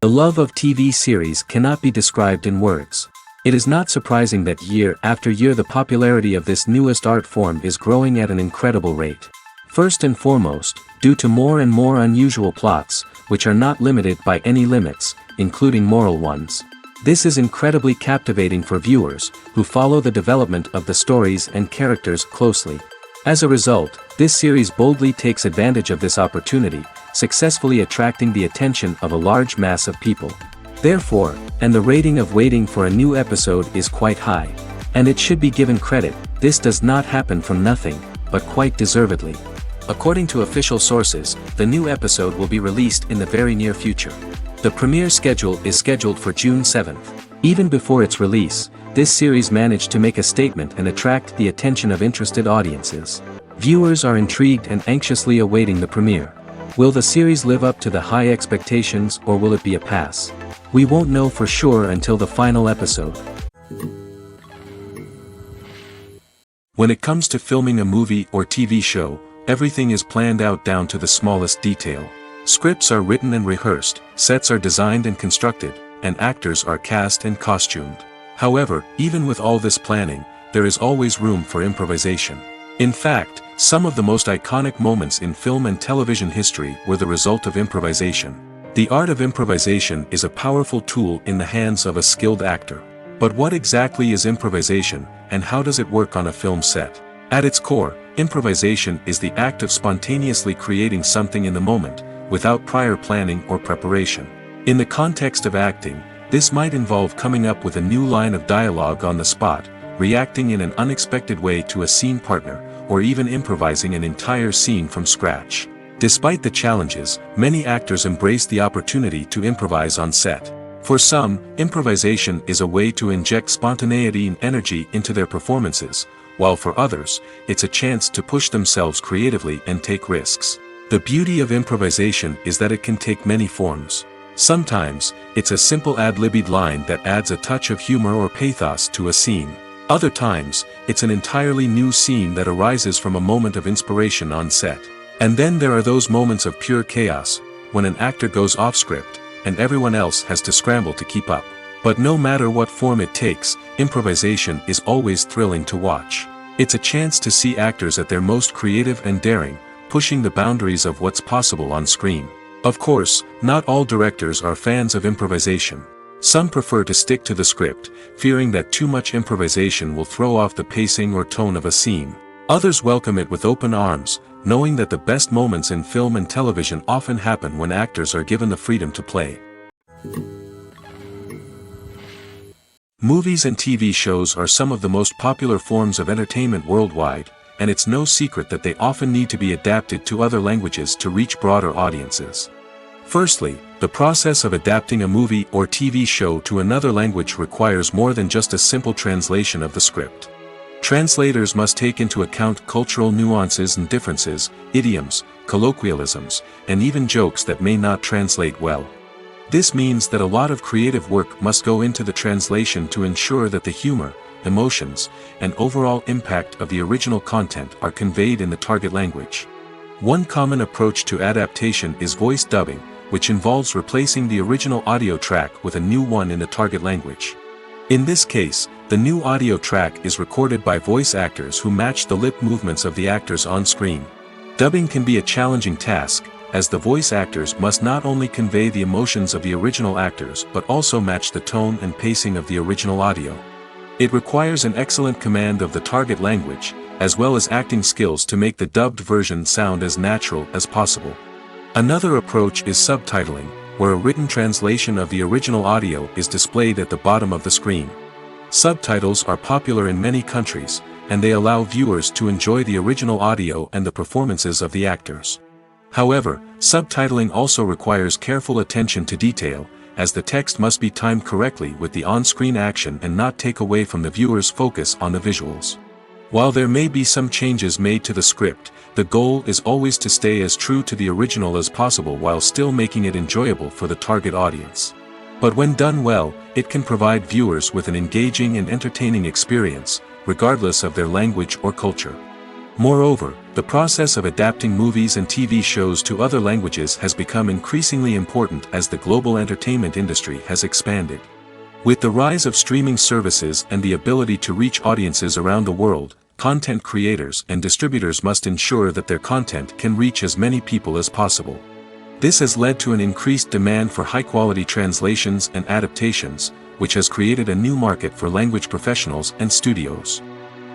The love of TV series cannot be described in words. It is not surprising that year after year the popularity of this newest art form is growing at an incredible rate. First and foremost, due to more and more unusual plots, which are not limited by any limits, including moral ones. This is incredibly captivating for viewers, who follow the development of the stories and characters closely. As a result, this series boldly takes advantage of this opportunity, successfully attracting the attention of a large mass of people. Therefore, and the rating of waiting for a new episode is quite high. And it should be given credit, this does not happen from nothing, but quite deservedly. According to official sources, the new episode will be released in the very near future. The premiere schedule is scheduled for June 7th. Even before its release, this series managed to make a statement and attract the attention of interested audiences. Viewers are intrigued and anxiously awaiting the premiere. Will the series live up to the high expectations or will it be a pass? We won't know for sure until the final episode. When it comes to filming a movie or TV show, everything is planned out down to the smallest detail. Scripts are written and rehearsed, sets are designed and constructed, and actors are cast and costumed. However, even with all this planning, there is always room for improvisation. In fact, some of the most iconic moments in film and television history were the result of improvisation. The art of improvisation is a powerful tool in the hands of a skilled actor. But what exactly is improvisation, and how does it work on a film set? At its core, improvisation is the act of spontaneously creating something in the moment, without prior planning or preparation. In the context of acting, this might involve coming up with a new line of dialogue on the spot, reacting in an unexpected way to a scene partner, or even improvising an entire scene from scratch. Despite the challenges, many actors embrace the opportunity to improvise on set. For some, improvisation is a way to inject spontaneity and energy into their performances, while for others, it's a chance to push themselves creatively and take risks. The beauty of improvisation is that it can take many forms. Sometimes, it's a simple ad-libbed line that adds a touch of humor or pathos to a scene. Other times, it's an entirely new scene that arises from a moment of inspiration on set. And then there are those moments of pure chaos, when an actor goes off script, and everyone else has to scramble to keep up. But no matter what form it takes, improvisation is always thrilling to watch. It's a chance to see actors at their most creative and daring, pushing the boundaries of what's possible on screen. Of course, not all directors are fans of improvisation. Some prefer to stick to the script, fearing that too much improvisation will throw off the pacing or tone of a scene. Others welcome it with open arms, knowing that the best moments in film and television often happen when actors are given the freedom to play. Movies and TV shows are some of the most popular forms of entertainment worldwide, and it's no secret that they often need to be adapted to other languages to reach broader audiences. Firstly, the process of adapting a movie or TV show to another language requires more than just a simple translation of the script. Translators must take into account cultural nuances and differences, idioms, colloquialisms, and even jokes that may not translate well. This means that a lot of creative work must go into the translation to ensure that the humor, emotions, and overall impact of the original content are conveyed in the target language. One common approach to adaptation is voice dubbing, which involves replacing the original audio track with a new one in the target language. In this case, the new audio track is recorded by voice actors who match the lip movements of the actors on screen. Dubbing can be a challenging task, as the voice actors must not only convey the emotions of the original actors but also match the tone and pacing of the original audio. It requires an excellent command of the target language, as well as acting skills to make the dubbed version sound as natural as possible. Another approach is subtitling, where a written translation of the original audio is displayed at the bottom of the screen. Subtitles are popular in many countries, and they allow viewers to enjoy the original audio and the performances of the actors. However, subtitling also requires careful attention to detail, as the text must be timed correctly with the on-screen action and not take away from the viewer's focus on the visuals. While there may be some changes made to the script, the goal is always to stay as true to the original as possible while still making it enjoyable for the target audience. But when done well, it can provide viewers with an engaging and entertaining experience, regardless of their language or culture. Moreover, the process of adapting movies and TV shows to other languages has become increasingly important as the global entertainment industry has expanded. With the rise of streaming services and the ability to reach audiences around the world, content creators and distributors must ensure that their content can reach as many people as possible. This has led to an increased demand for high-quality translations and adaptations, which has created a new market for language professionals and studios.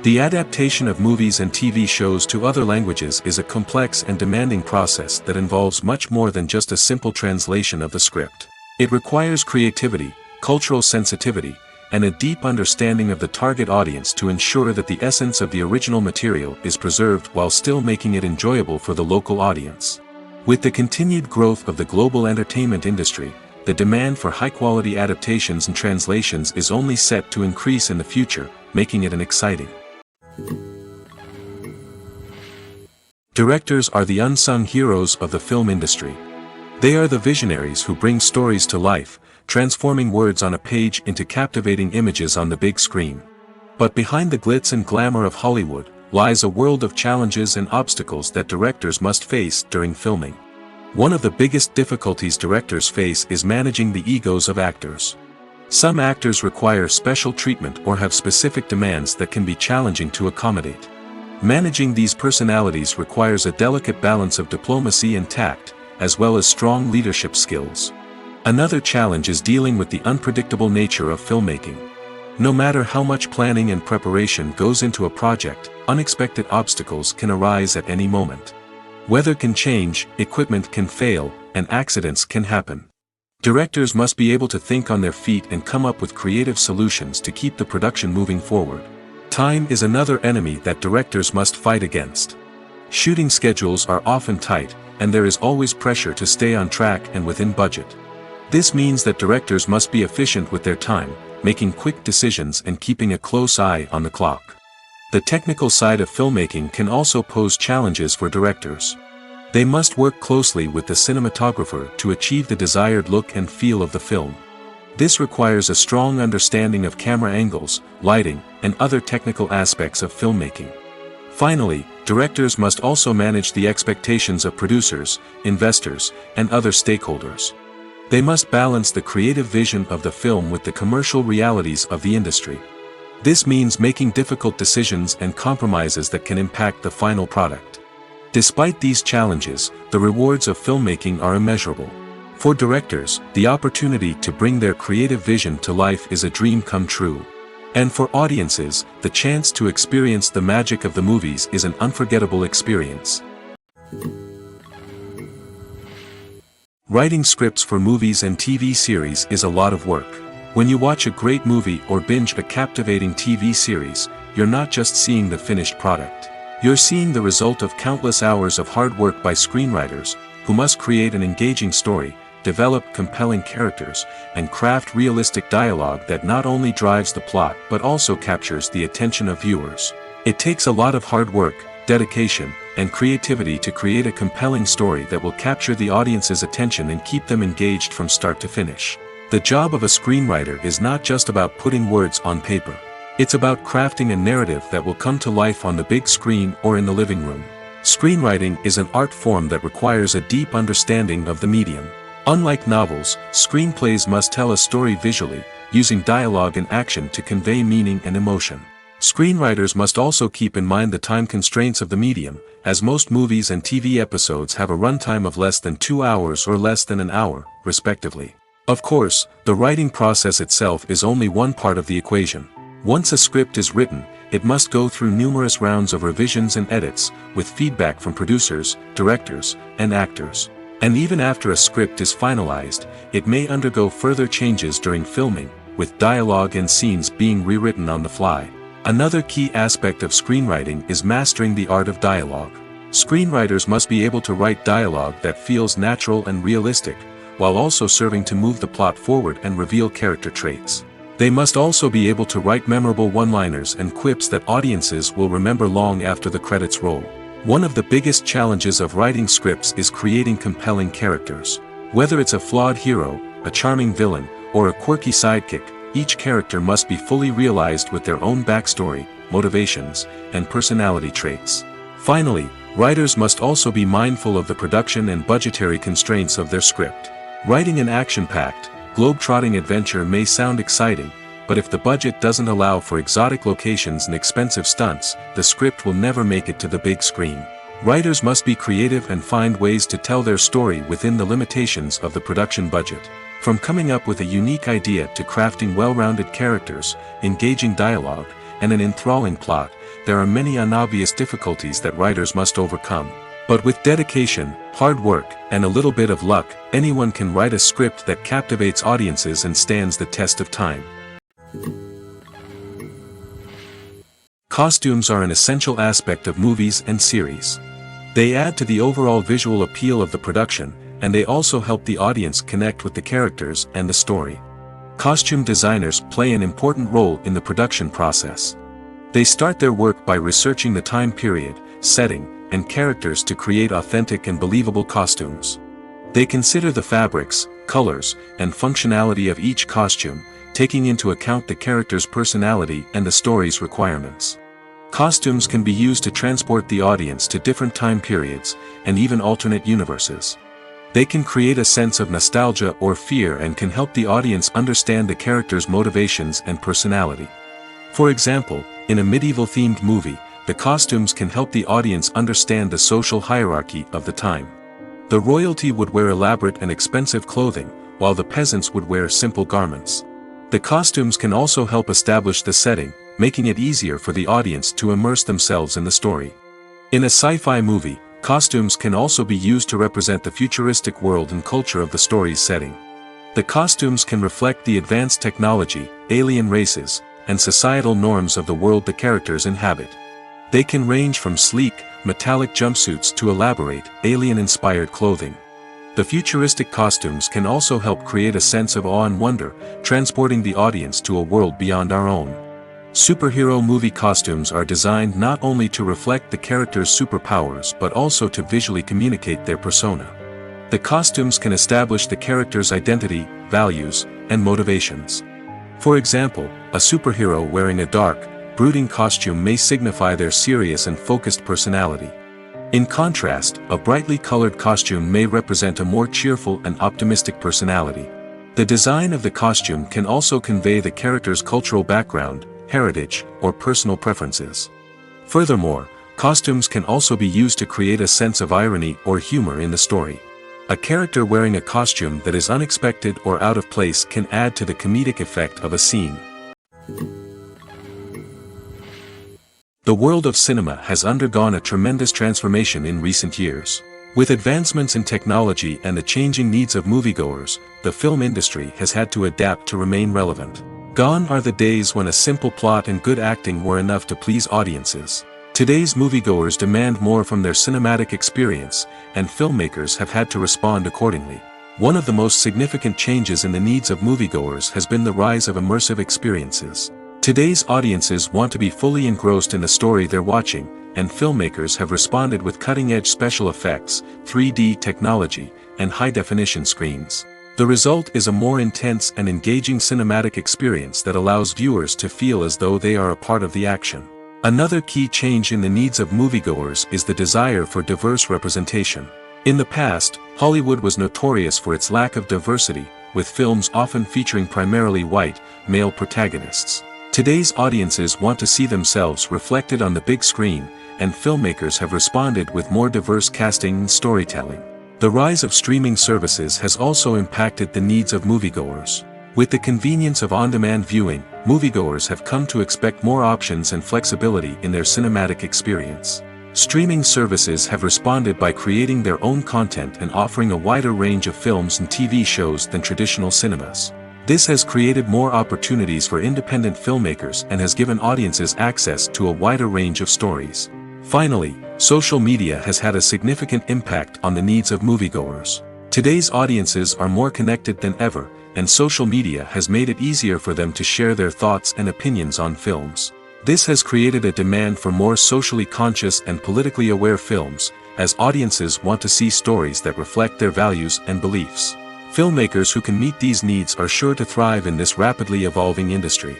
The adaptation of movies and TV shows to other languages is a complex and demanding process that involves much more than just a simple translation of the script. It requires creativity, cultural sensitivity, and a deep understanding of the target audience to ensure that the essence of the original material is preserved while still making it enjoyable for the local audience. With the continued growth of the global entertainment industry, the demand for high-quality adaptations and translations is only set to increase in the future, making it an exciting. Directors are the unsung heroes of the film industry. They are the visionaries who bring stories to life, transforming words on a page into captivating images on the big screen. But behind the glitz and glamour of Hollywood lies a world of challenges and obstacles that directors must face during filming. One of the biggest difficulties directors face is managing the egos of actors. Some actors require special treatment or have specific demands that can be challenging to accommodate. Managing these personalities requires a delicate balance of diplomacy and tact, as well as strong leadership skills. Another challenge is dealing with the unpredictable nature of filmmaking. No matter how much planning and preparation goes into a project, unexpected obstacles can arise at any moment. Weather can change, equipment can fail, and accidents can happen. Directors must be able to think on their feet and come up with creative solutions to keep the production moving forward. Time is another enemy that directors must fight against. Shooting schedules are often tight, and there is always pressure to stay on track and within budget. This means that directors must be efficient with their time, making quick decisions and keeping a close eye on the clock. The technical side of filmmaking can also pose challenges for directors. They must work closely with the cinematographer to achieve the desired look and feel of the film. This requires a strong understanding of camera angles, lighting, and other technical aspects of filmmaking. Finally, directors must also manage the expectations of producers, investors, and other stakeholders. They must balance the creative vision of the film with the commercial realities of the industry. This means making difficult decisions and compromises that can impact the final product. Despite these challenges, the rewards of filmmaking are immeasurable. For directors, the opportunity to bring their creative vision to life is a dream come true. And for audiences, the chance to experience the magic of the movies is an unforgettable experience. Writing scripts for movies and TV series is a lot of work. When you watch a great movie or binge a captivating TV series, you're not just seeing the finished product. You're seeing the result of countless hours of hard work by screenwriters, who must create an engaging story, develop compelling characters, and craft realistic dialogue that not only drives the plot but also captures the attention of viewers. It takes a lot of hard work, dedication, and creativity to create a compelling story that will capture the audience's attention and keep them engaged from start to finish. The job of a screenwriter is not just about putting words on paper. It's about crafting a narrative that will come to life on the big screen or in the living room. Screenwriting is an art form that requires a deep understanding of the medium. Unlike novels, screenplays must tell a story visually, using dialogue and action to convey meaning and emotion. Screenwriters must also keep in mind the time constraints of the medium, as most movies and TV episodes have a runtime of less than 2 hours or less than an hour, respectively. Of course, the writing process itself is only one part of the equation. Once a script is written, it must go through numerous rounds of revisions and edits, with feedback from producers, directors, and actors. And even after a script is finalized, it may undergo further changes during filming, with dialogue and scenes being rewritten on the fly. Another key aspect of screenwriting is mastering the art of dialogue. Screenwriters must be able to write dialogue that feels natural and realistic, while also serving to move the plot forward and reveal character traits. They must also be able to write memorable one-liners and quips that audiences will remember long after the credits roll. One of the biggest challenges of writing scripts is creating compelling characters. Whether it's a flawed hero, a charming villain, or a quirky sidekick, each character must be fully realized with their own backstory, motivations, and personality traits. Finally, writers must also be mindful of the production and budgetary constraints of their script. Writing an action-packed, globe-trotting adventure may sound exciting, but if the budget doesn't allow for exotic locations and expensive stunts, the script will never make it to the big screen. Writers must be creative and find ways to tell their story within the limitations of the production budget. From coming up with a unique idea to crafting well-rounded characters, engaging dialogue, and an enthralling plot, there are many unobvious difficulties that writers must overcome. But with dedication, hard work, and a little bit of luck, anyone can write a script that captivates audiences and stands the test of time. Costumes are an essential aspect of movies and series. They add to the overall visual appeal of the production, and they also help the audience connect with the characters and the story. Costume designers play an important role in the production process. They start their work by researching the time period, setting, and characters to create authentic and believable costumes. They consider the fabrics, colors, and functionality of each costume, taking into account the character's personality and the story's requirements. Costumes can be used to transport the audience to different time periods, and even alternate universes. They can create a sense of nostalgia or fear and can help the audience understand the character's motivations and personality. For example, in a medieval-themed movie, the costumes can help the audience understand the social hierarchy of the time. The royalty would wear elaborate and expensive clothing, while the peasants would wear simple garments. The costumes can also help establish the setting, making it easier for the audience to immerse themselves in the story. In a sci-fi movie, costumes can also be used to represent the futuristic world and culture of the story's setting. The costumes can reflect the advanced technology, alien races, and societal norms of the world the characters inhabit. They can range from sleek, metallic jumpsuits to elaborate, alien-inspired clothing. The futuristic costumes can also help create a sense of awe and wonder, transporting the audience to a world beyond our own. Superhero movie costumes are designed not only to reflect the character's superpowers but also to visually communicate their persona. The costumes can establish the character's identity, values, and motivations. For example, a superhero wearing a dark, brooding costume may signify their serious and focused personality. In contrast, a brightly colored costume may represent a more cheerful and optimistic personality. The design of the costume can also convey the character's cultural background, heritage, or personal preferences. Furthermore, costumes can also be used to create a sense of irony or humor in the story. A character wearing a costume that is unexpected or out of place can add to the comedic effect of a scene. The world of cinema has undergone a tremendous transformation in recent years. With advancements in technology and the changing needs of moviegoers, the film industry has had to adapt to remain relevant. Gone are the days when a simple plot and good acting were enough to please audiences. Today's moviegoers demand more from their cinematic experience, and filmmakers have had to respond accordingly. One of the most significant changes in the needs of moviegoers has been the rise of immersive experiences. Today's audiences want to be fully engrossed in the story they're watching, and filmmakers have responded with cutting-edge special effects, 3D technology, and high-definition screens. The result is a more intense and engaging cinematic experience that allows viewers to feel as though they are a part of the action. Another key change in the needs of moviegoers is the desire for diverse representation. In the past, Hollywood was notorious for its lack of diversity, with films often featuring primarily white, male protagonists. Today's audiences want to see themselves reflected on the big screen, and filmmakers have responded with more diverse casting and storytelling. The rise of streaming services has also impacted the needs of moviegoers. With the convenience of on-demand viewing, moviegoers have come to expect more options and flexibility in their cinematic experience. Streaming services have responded by creating their own content and offering a wider range of films and TV shows than traditional cinemas. This has created more opportunities for independent filmmakers and has given audiences access to a wider range of stories. Finally, social media has had a significant impact on the needs of moviegoers. Today's audiences are more connected than ever, and social media has made it easier for them to share their thoughts and opinions on films. This has created a demand for more socially conscious and politically aware films, as audiences want to see stories that reflect their values and beliefs. Filmmakers who can meet these needs are sure to thrive in this rapidly evolving industry.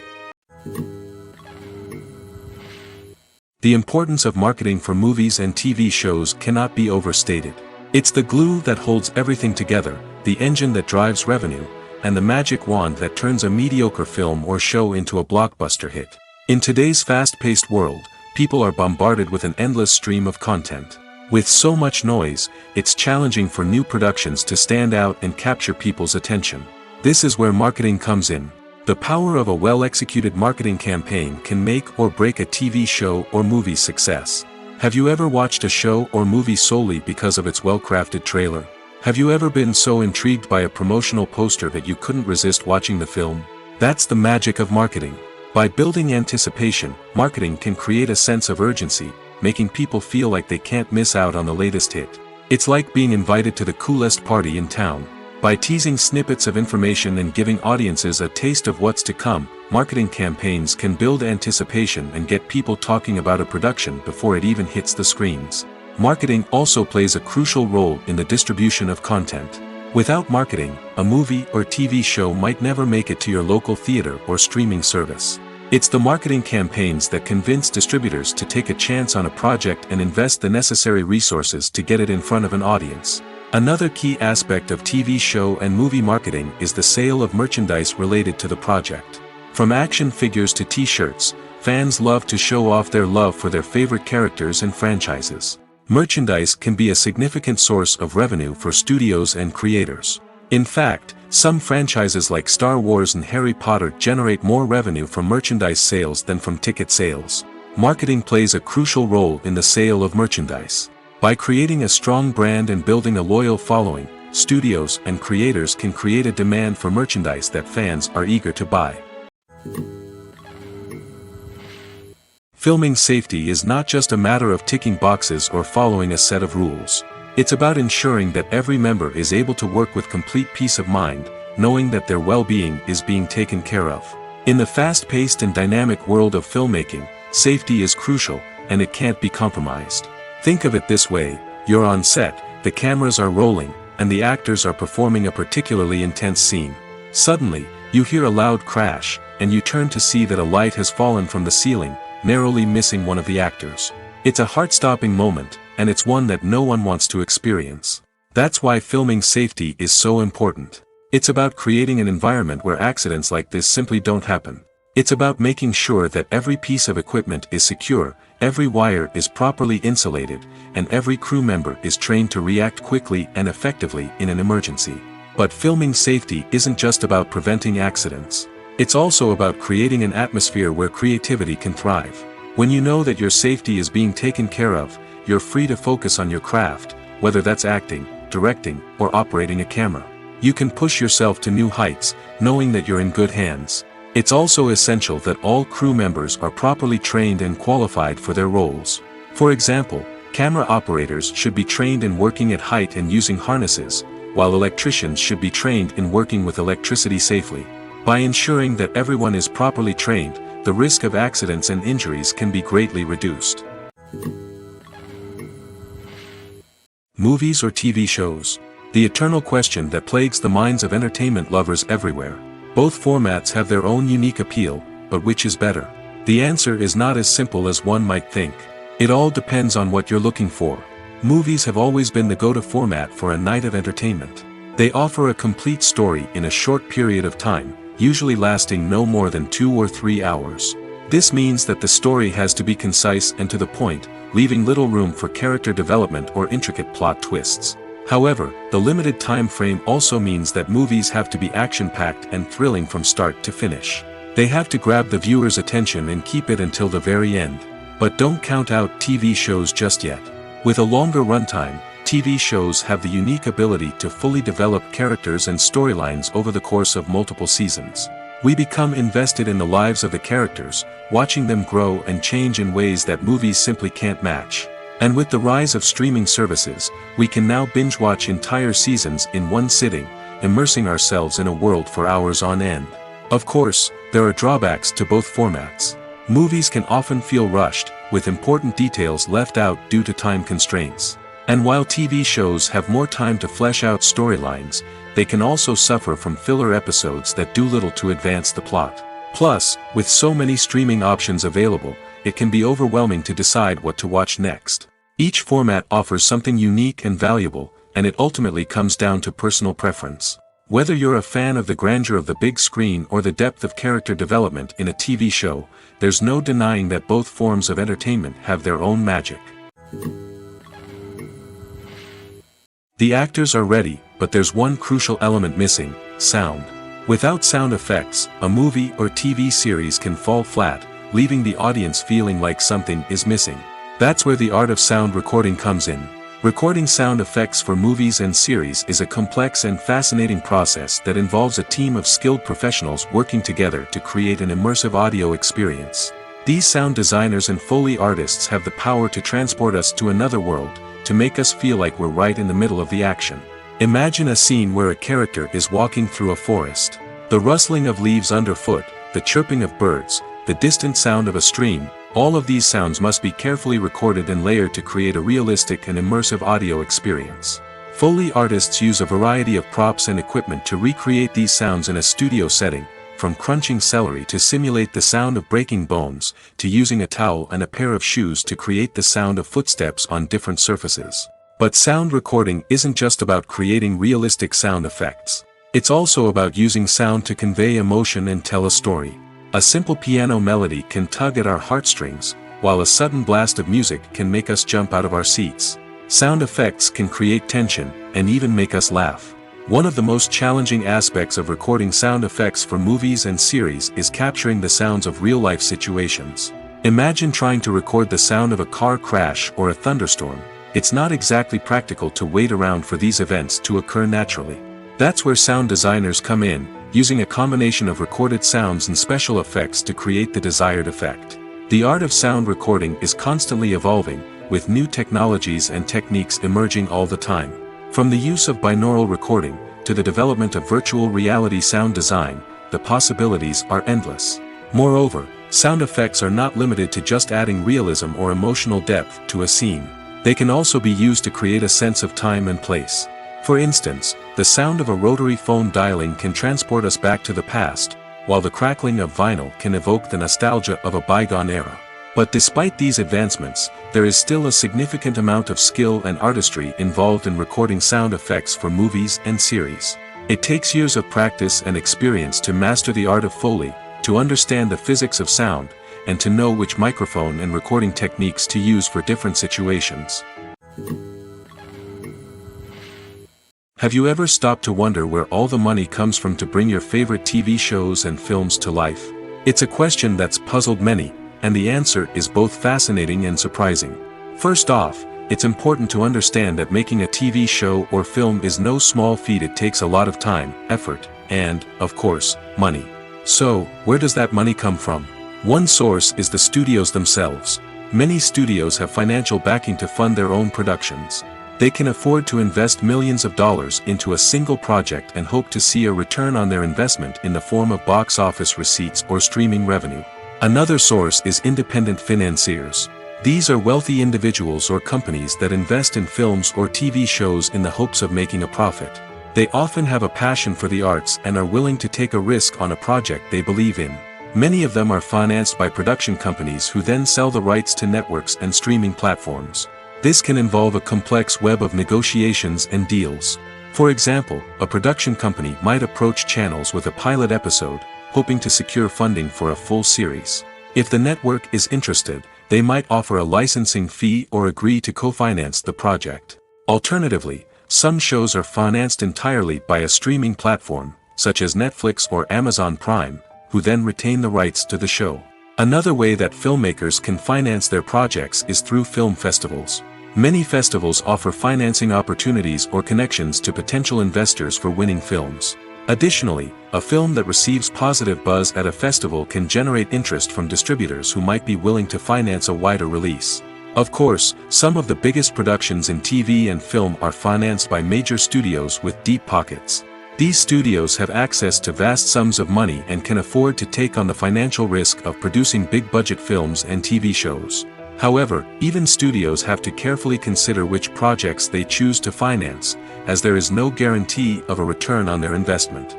The importance of marketing for movies and TV shows cannot be overstated. It's the glue that holds everything together, the engine that drives revenue, and the magic wand that turns a mediocre film or show into a blockbuster hit. In today's fast-paced world, people are bombarded with an endless stream of content. With so much noise, it's challenging for new productions to stand out and capture people's attention. This is where marketing comes in. The power of a well-executed marketing campaign can make or break a TV show or movie's success. Have you ever watched a show or movie solely because of its well-crafted trailer? Have you ever been so intrigued by a promotional poster that you couldn't resist watching the film? That's the magic of marketing. By building anticipation, marketing can create a sense of urgency, making people feel like they can't miss out on the latest hit. It's like being invited to the coolest party in town. By teasing snippets of information and giving audiences a taste of what's to come, marketing campaigns can build anticipation and get people talking about a production before it even hits the screens. Marketing also plays a crucial role in the distribution of content. Without marketing, a movie or TV show might never make it to your local theater or streaming service. It's the marketing campaigns that convince distributors to take a chance on a project and invest the necessary resources to get it in front of an audience. Another key aspect of TV show and movie marketing is the sale of merchandise related to the project. From action figures to t-shirts, fans love to show off their love for their favorite characters and franchises. Merchandise can be a significant source of revenue for studios and creators. In fact, some franchises like Star Wars and Harry Potter generate more revenue from merchandise sales than from ticket sales. Marketing plays a crucial role in the sale of merchandise. By creating a strong brand and building a loyal following, studios and creators can create a demand for merchandise that fans are eager to buy. Filming safety is not just a matter of ticking boxes or following a set of rules. It's about ensuring that every member is able to work with complete peace of mind, knowing that their well-being is being taken care of. In the fast-paced and dynamic world of filmmaking, safety is crucial, and it can't be compromised. Think of it this way: you're on set, the cameras are rolling, and the actors are performing a particularly intense scene. Suddenly, you hear a loud crash, and you turn to see that a light has fallen from the ceiling, narrowly missing one of the actors. It's a heart-stopping moment, and it's one that no one wants to experience. That's why filming safety is so important. It's about creating an environment where accidents like this simply don't happen. It's about making sure that every piece of equipment is secure, every wire is properly insulated, and every crew member is trained to react quickly and effectively in an emergency. But filming safety isn't just about preventing accidents. It's also about creating an atmosphere where creativity can thrive. When you know that your safety is being taken care of, you're free to focus on your craft, whether that's acting, directing, or operating a camera. You can push yourself to new heights, knowing that you're in good hands. It's also essential that all crew members are properly trained and qualified for their roles. For example, camera operators should be trained in working at height and using harnesses, while electricians should be trained in working with electricity safely. By ensuring that everyone is properly trained, the risk of accidents and injuries can be greatly reduced. Movies or TV shows? The eternal question that plagues the minds of entertainment lovers everywhere. Both formats have their own unique appeal, but which is better? The answer is not as simple as one might think. It all depends on what you're looking for. Movies have always been the go-to format for a night of entertainment. They offer a complete story in a short period of time, usually lasting no more than 2 or 3 hours. This means that the story has to be concise and to the point, leaving little room for character development or intricate plot twists. However, the limited time frame also means that movies have to be action-packed and thrilling from start to finish. They have to grab the viewer's attention and keep it until the very end. But don't count out TV shows just yet. With a longer runtime, TV shows have the unique ability to fully develop characters and storylines over the course of multiple seasons. We become invested in the lives of the characters, watching them grow and change in ways that movies simply can't match. And with the rise of streaming services, we can now binge-watch entire seasons in one sitting, immersing ourselves in a world for hours on end. Of course, there are drawbacks to both formats. Movies can often feel rushed, with important details left out due to time constraints. And while TV shows have more time to flesh out storylines, they can also suffer from filler episodes that do little to advance the plot. Plus, with so many streaming options available, it can be overwhelming to decide what to watch next. Each format offers something unique and valuable, and it ultimately comes down to personal preference. Whether you're a fan of the grandeur of the big screen or the depth of character development in a TV show, there's no denying that both forms of entertainment have their own magic. The actors are ready, but there's one crucial element missing: sound. Without sound effects, a movie or TV series can fall flat, leaving the audience feeling like something is missing. That's where the art of sound recording comes in. Recording sound effects for movies and series is a complex and fascinating process that involves a team of skilled professionals working together to create an immersive audio experience. These sound designers and Foley artists have the power to transport us to another world, to make us feel like we're right in the middle of the action. Imagine a scene where a character is walking through a forest. The rustling of leaves underfoot, the chirping of birds, the distant sound of a stream, all of these sounds must be carefully recorded and layered to create a realistic and immersive audio experience. Foley artists use a variety of props and equipment to recreate these sounds in a studio setting, from crunching celery to simulate the sound of breaking bones, to using a towel and a pair of shoes to create the sound of footsteps on different surfaces. But sound recording isn't just about creating realistic sound effects. It's also about using sound to convey emotion and tell a story. A simple piano melody can tug at our heartstrings, while a sudden blast of music can make us jump out of our seats. Sound effects can create tension, and even make us laugh. One of the most challenging aspects of recording sound effects for movies and series is capturing the sounds of real-life situations. Imagine trying to record the sound of a car crash or a thunderstorm. It's not exactly practical to wait around for these events to occur naturally. That's where sound designers come in, using a combination of recorded sounds and special effects to create the desired effect. The art of sound recording is constantly evolving, with new technologies and techniques emerging all the time. From the use of binaural recording, to the development of virtual reality sound design, the possibilities are endless. Moreover, sound effects are not limited to just adding realism or emotional depth to a scene. They can also be used to create a sense of time and place. For instance, the sound of a rotary phone dialing can transport us back to the past, while the crackling of vinyl can evoke the nostalgia of a bygone era. But despite these advancements, there is still a significant amount of skill and artistry involved in recording sound effects for movies and series. It takes years of practice and experience to master the art of Foley, to understand the physics of sound, and to know which microphone and recording techniques to use for different situations. Have you ever stopped to wonder where all the money comes from to bring your favorite TV shows and films to life? It's a question that's puzzled many, and the answer is both fascinating and surprising. First off, it's important to understand that making a TV show or film is no small feat. It takes a lot of time, effort, and, of course, money. So, where does that money come from? One source is the studios themselves. Many studios have financial backing to fund their own productions. They can afford to invest millions of dollars into a single project and hope to see a return on their investment in the form of box office receipts or streaming revenue. Another source is independent financiers. These are wealthy individuals or companies that invest in films or TV shows in the hopes of making a profit. They often have a passion for the arts and are willing to take a risk on a project they believe in. Many of them are financed by production companies who then sell the rights to networks and streaming platforms. This can involve a complex web of negotiations and deals. For example, a production company might approach channels with a pilot episode, hoping to secure funding for a full series. If the network is interested, they might offer a licensing fee or agree to co-finance the project. Alternatively, some shows are financed entirely by a streaming platform, such as Netflix or Amazon Prime, who then retain the rights to the show. Another way that filmmakers can finance their projects is through film festivals. Many festivals offer financing opportunities or connections to potential investors for winning films. Additionally, a film that receives positive buzz at a festival can generate interest from distributors who might be willing to finance a wider release. Of course, some of the biggest productions in TV and film are financed by major studios with deep pockets. These studios have access to vast sums of money and can afford to take on the financial risk of producing big-budget films and TV shows. However, even studios have to carefully consider which projects they choose to finance, as there is no guarantee of a return on their investment.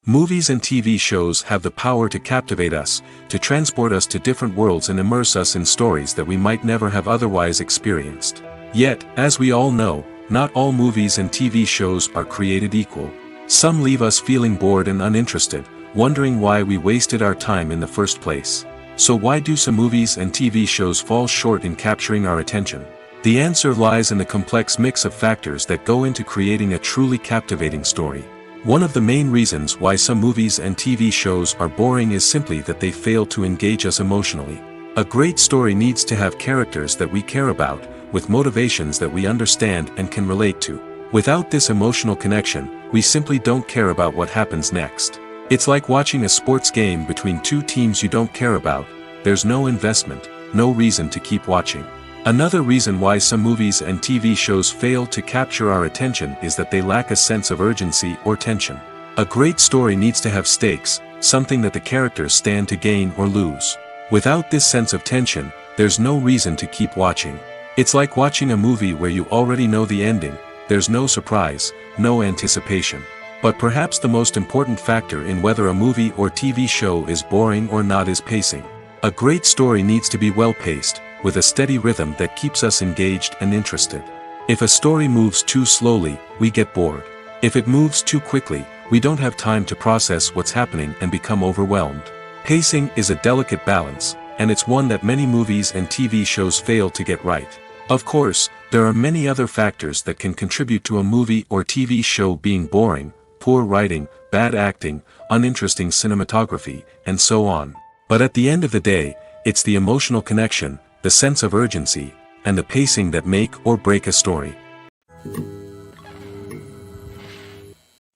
Movies and TV shows have the power to captivate us, to transport us to different worlds and immerse us in stories that we might never have otherwise experienced. Yet, as we all know, not all movies and TV shows are created equal. Some leave us feeling bored and uninterested, wondering why we wasted our time in the first place. So why do some movies and TV shows fall short in capturing our attention? The answer lies in the complex mix of factors that go into creating a truly captivating story. One of the main reasons why some movies and TV shows are boring is simply that they fail to engage us emotionally. A great story needs to have characters that we care about, with motivations that we understand and can relate to. Without this emotional connection, we simply don't care about what happens next. It's like watching a sports game between two teams you don't care about. There's no investment, no reason to keep watching. Another reason why some movies and TV shows fail to capture our attention is that they lack a sense of urgency or tension. A great story needs to have stakes, something that the characters stand to gain or lose. Without this sense of tension, there's no reason to keep watching. It's like watching a movie where you already know the ending. There's no surprise, no anticipation. But perhaps the most important factor in whether a movie or TV show is boring or not is pacing. A great story needs to be well-paced, with a steady rhythm that keeps us engaged and interested. If a story moves too slowly, we get bored. If it moves too quickly, we don't have time to process what's happening and become overwhelmed. Pacing is a delicate balance, and it's one that many movies and TV shows fail to get right. Of course, there are many other factors that can contribute to a movie or TV show being boring: poor writing, bad acting, uninteresting cinematography, and so on. But at the end of the day, it's the emotional connection, the sense of urgency, and the pacing that make or break a story.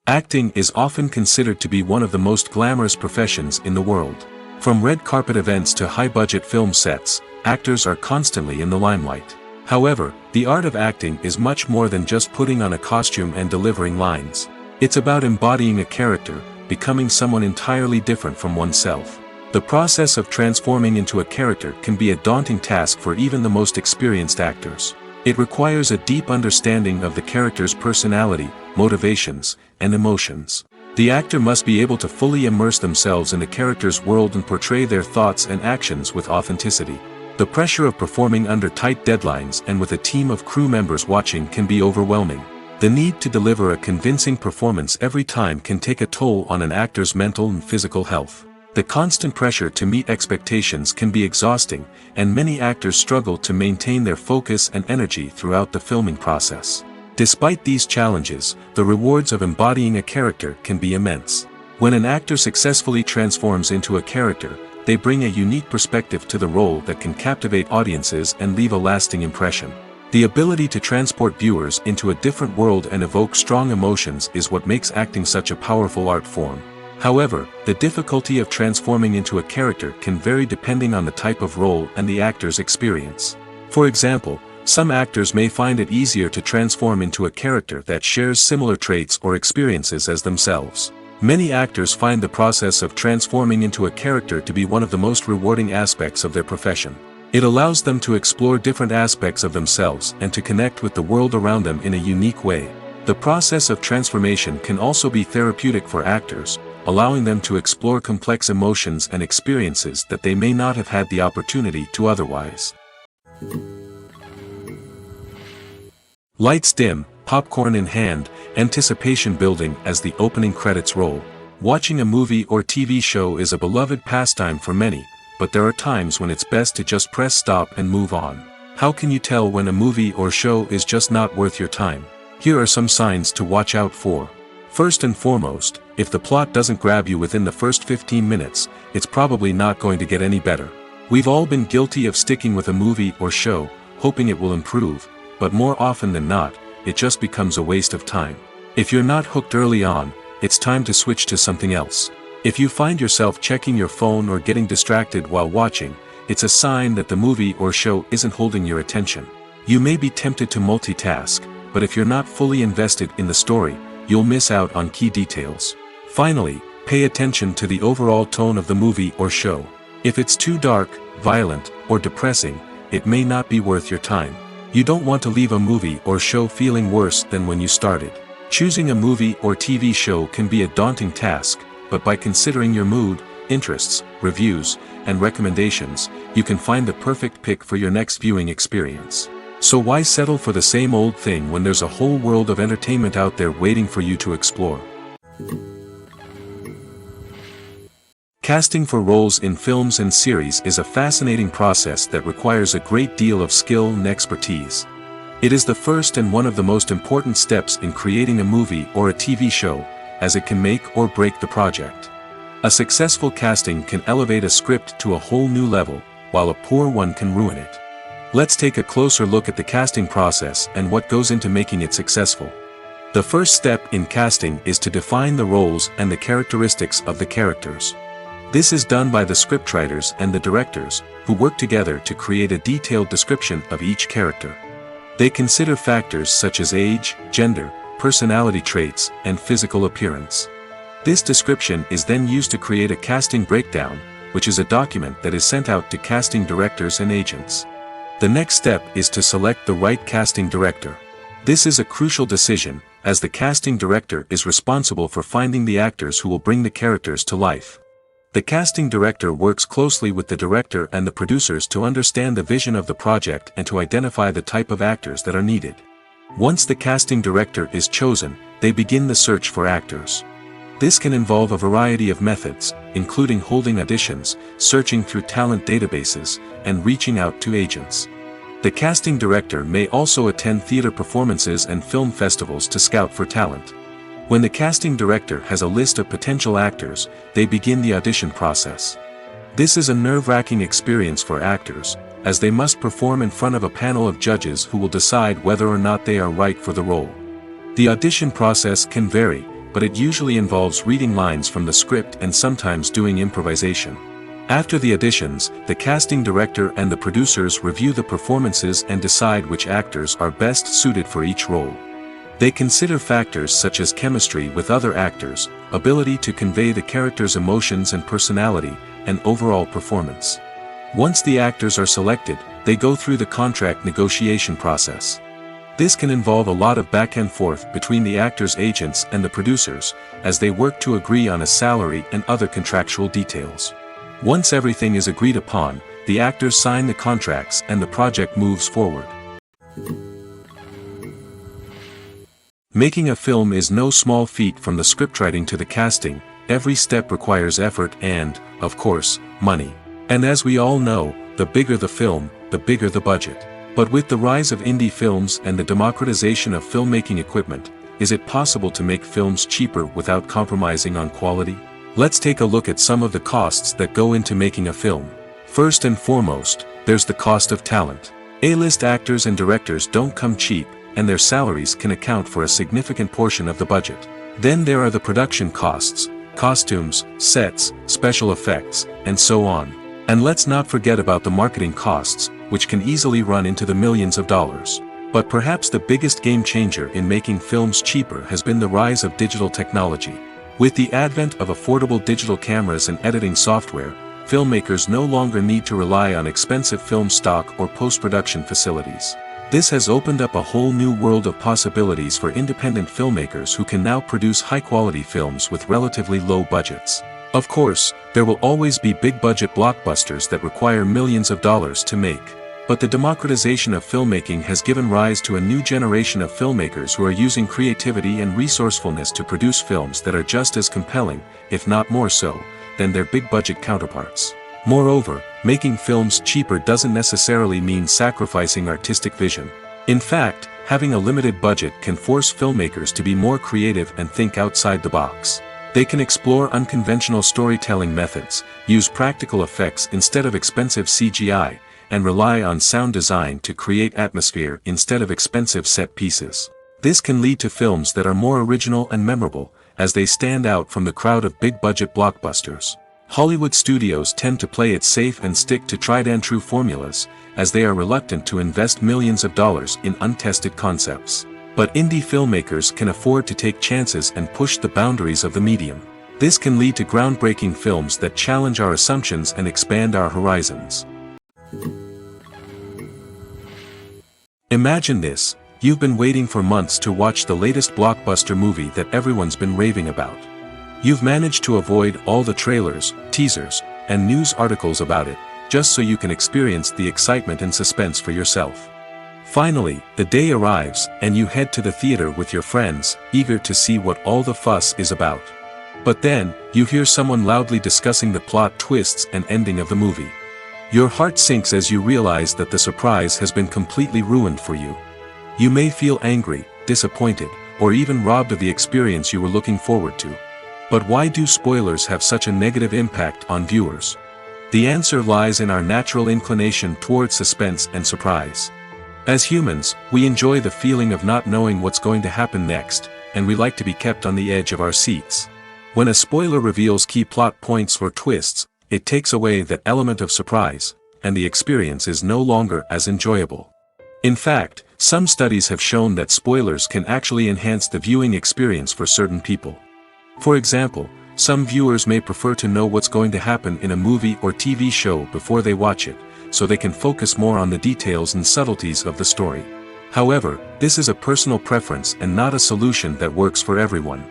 Acting is often considered to be one of the most glamorous professions in the world. From red carpet events to high-budget film sets, actors are constantly in the limelight. However, the art of acting is much more than just putting on a costume and delivering lines. It's about embodying a character, becoming someone entirely different from oneself. The process of transforming into a character can be a daunting task for even the most experienced actors. It requires a deep understanding of the character's personality, motivations, and emotions. The actor must be able to fully immerse themselves in the character's world and portray their thoughts and actions with authenticity. The pressure of performing under tight deadlines and with a team of crew members watching can be overwhelming. The need to deliver a convincing performance every time can take a toll on an actor's mental and physical health. The constant pressure to meet expectations can be exhausting, and many actors struggle to maintain their focus and energy throughout the filming process. Despite these challenges, the rewards of embodying a character can be immense. When an actor successfully transforms into a character, they bring a unique perspective to the role that can captivate audiences and leave a lasting impression. The ability to transport viewers into a different world and evoke strong emotions is what makes acting such a powerful art form. However, the difficulty of transforming into a character can vary depending on the type of role and the actor's experience. For example, some actors may find it easier to transform into a character that shares similar traits or experiences as themselves. Many actors find the process of transforming into a character to be one of the most rewarding aspects of their profession. It allows them to explore different aspects of themselves and to connect with the world around them in a unique way. The process of transformation can also be therapeutic for actors, allowing them to explore complex emotions and experiences that they may not have had the opportunity to otherwise. Lights dim, popcorn in hand, anticipation building as the opening credits roll. Watching a movie or TV show is a beloved pastime for many, but there are times when it's best to just press stop and move on. How can you tell when a movie or show is just not worth your time? Here are some signs to watch out for. First and foremost, if the plot doesn't grab you within the first 15 minutes, it's probably not going to get any better. We've all been guilty of sticking with a movie or show, hoping it will improve, but more often than not, it just becomes a waste of time. If you're not hooked early on, it's time to switch to something else. If you find yourself checking your phone or getting distracted while watching, it's a sign that the movie or show isn't holding your attention. You may be tempted to multitask, but if you're not fully invested in the story, you'll miss out on key details. Finally, pay attention to the overall tone of the movie or show. If it's too dark, violent, or depressing, it may not be worth your time. You don't want to leave a movie or show feeling worse than when you started. Choosing a movie or TV show can be a daunting task, but by considering your mood, interests, reviews, and recommendations, you can find the perfect pick for your next viewing experience. So why settle for the same old thing when there's a whole world of entertainment out there waiting for you to explore? Casting for roles in films and series is a fascinating process that requires a great deal of skill and expertise. It is the first and one of the most important steps in creating a movie or a TV show, as it can make or break the project. A successful casting can elevate a script to a whole new level, while a poor one can ruin it. Let's take a closer look at the casting process and what goes into making it successful. The first step in casting is to define the roles and the characteristics of the characters. This is done by the scriptwriters and the directors, who work together to create a detailed description of each character. They consider factors such as age, gender, personality traits, and physical appearance. This description is then used to create a casting breakdown, which is a document that is sent out to casting directors and agents. The next step is to select the right casting director. This is a crucial decision, as the casting director is responsible for finding the actors who will bring the characters to life. The casting director works closely with the director and the producers to understand the vision of the project and to identify the type of actors that are needed. Once the casting director is chosen, they begin the search for actors. This can involve a variety of methods, including holding auditions, searching through talent databases, and reaching out to agents. The casting director may also attend theater performances and film festivals to scout for talent. When the casting director has a list of potential actors, they begin the audition process. This is a nerve-wracking experience for actors, as they must perform in front of a panel of judges who will decide whether or not they are right for the role. The audition process can vary, but it usually involves reading lines from the script and sometimes doing improvisation. After the auditions, the casting director and the producers review the performances and decide which actors are best suited for each role. They consider factors such as chemistry with other actors, ability to convey the character's emotions and personality, and overall performance. Once the actors are selected, they go through the contract negotiation process. This can involve a lot of back and forth between the actors' agents and the producers, as they work to agree on a salary and other contractual details. Once everything is agreed upon, the actors sign the contracts and the project moves forward. Making a film is no small feat. From the scriptwriting to the casting, every step requires effort and, of course, money. And as we all know, the bigger the film, the bigger the budget. But with the rise of indie films and the democratization of filmmaking equipment, is it possible to make films cheaper without compromising on quality? Let's take a look at some of the costs that go into making a film. First and foremost, there's the cost of talent. A-list actors and directors don't come cheap, and their salaries can account for a significant portion of the budget. Then there are the production costs, costumes, sets, special effects, and so on. And let's not forget about the marketing costs, which can easily run into the millions of dollars. But perhaps the biggest game changer in making films cheaper has been the rise of digital technology. With the advent of affordable digital cameras and editing software, filmmakers no longer need to rely on expensive film stock or post-production facilities. This has opened up a whole new world of possibilities for independent filmmakers who can now produce high-quality films with relatively low budgets. Of course, there will always be big-budget blockbusters that require millions of dollars to make. But the democratization of filmmaking has given rise to a new generation of filmmakers who are using creativity and resourcefulness to produce films that are just as compelling, if not more so, than their big-budget counterparts. Moreover, making films cheaper doesn't necessarily mean sacrificing artistic vision. In fact, having a limited budget can force filmmakers to be more creative and think outside the box. They can explore unconventional storytelling methods, use practical effects instead of expensive CGI, and rely on sound design to create atmosphere instead of expensive set pieces. This can lead to films that are more original and memorable, as they stand out from the crowd of big-budget blockbusters. Hollywood studios tend to play it safe and stick to tried-and-true formulas, as they are reluctant to invest millions of dollars in untested concepts. But indie filmmakers can afford to take chances and push the boundaries of the medium. This can lead to groundbreaking films that challenge our assumptions and expand our horizons. Imagine this: you've been waiting for months to watch the latest blockbuster movie that everyone's been raving about. You've managed to avoid all the trailers, teasers, and news articles about it, just so you can experience the excitement and suspense for yourself. Finally, the day arrives, and you head to the theater with your friends, eager to see what all the fuss is about. But then, you hear someone loudly discussing the plot twists and ending of the movie. Your heart sinks as you realize that the surprise has been completely ruined for you. You may feel angry, disappointed, or even robbed of the experience you were looking forward to. But why do spoilers have such a negative impact on viewers? The answer lies in our natural inclination towards suspense and surprise. As humans, we enjoy the feeling of not knowing what's going to happen next, and we like to be kept on the edge of our seats. When a spoiler reveals key plot points or twists, it takes away that element of surprise, and the experience is no longer as enjoyable. In fact, some studies have shown that spoilers can actually enhance the viewing experience for certain people. For example, some viewers may prefer to know what's going to happen in a movie or TV show before they watch it, so they can focus more on the details and subtleties of the story. However, this is a personal preference and not a solution that works for everyone.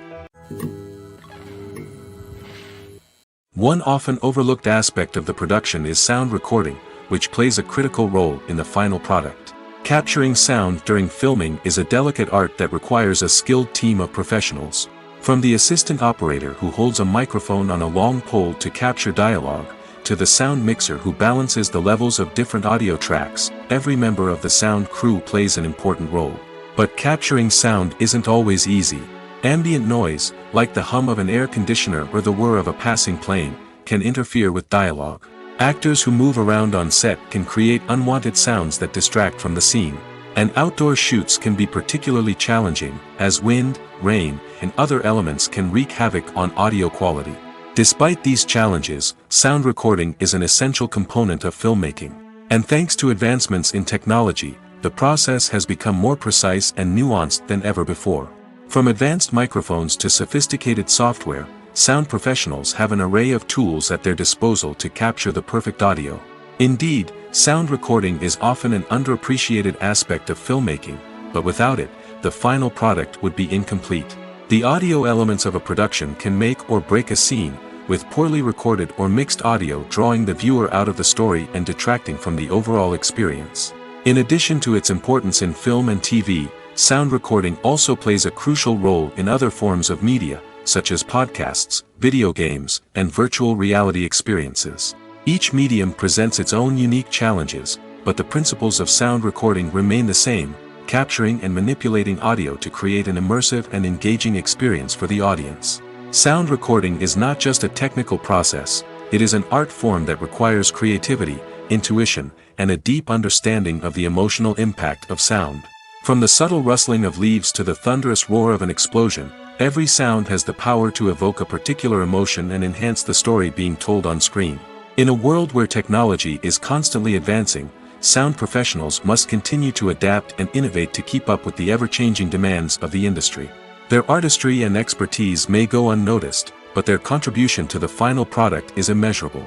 One often overlooked aspect of the production is sound recording, which plays a critical role in the final product. Capturing sound during filming is a delicate art that requires a skilled team of professionals. From the assistant operator who holds a microphone on a long pole to capture dialogue, to the sound mixer who balances the levels of different audio tracks, every member of the sound crew plays an important role. But capturing sound isn't always easy. Ambient noise, like the hum of an air conditioner or the whir of a passing plane, can interfere with dialogue. Actors who move around on set can create unwanted sounds that distract from the scene. And outdoor shoots can be particularly challenging, as wind, rain, and other elements can wreak havoc on audio quality. Despite these challenges, sound recording is an essential component of filmmaking. And thanks to advancements in technology, the process has become more precise and nuanced than ever before. From advanced microphones to sophisticated software, sound professionals have an array of tools at their disposal to capture the perfect audio. Indeed, sound recording is often an underappreciated aspect of filmmaking, but without it, the final product would be incomplete. The audio elements of a production can make or break a scene, with poorly recorded or mixed audio drawing the viewer out of the story and detracting from the overall experience. In addition to its importance in film and TV, sound recording also plays a crucial role in other forms of media, such as podcasts, video games, and virtual reality experiences. Each medium presents its own unique challenges, but the principles of sound recording remain the same: capturing and manipulating audio to create an immersive and engaging experience for the audience. Sound recording is not just a technical process, it is an art form that requires creativity, intuition, and a deep understanding of the emotional impact of sound. From the subtle rustling of leaves to the thunderous roar of an explosion, every sound has the power to evoke a particular emotion and enhance the story being told on screen. In a world where technology is constantly advancing, sound professionals must continue to adapt and innovate to keep up with the ever-changing demands of the industry. Their artistry and expertise may go unnoticed, but their contribution to the final product is immeasurable.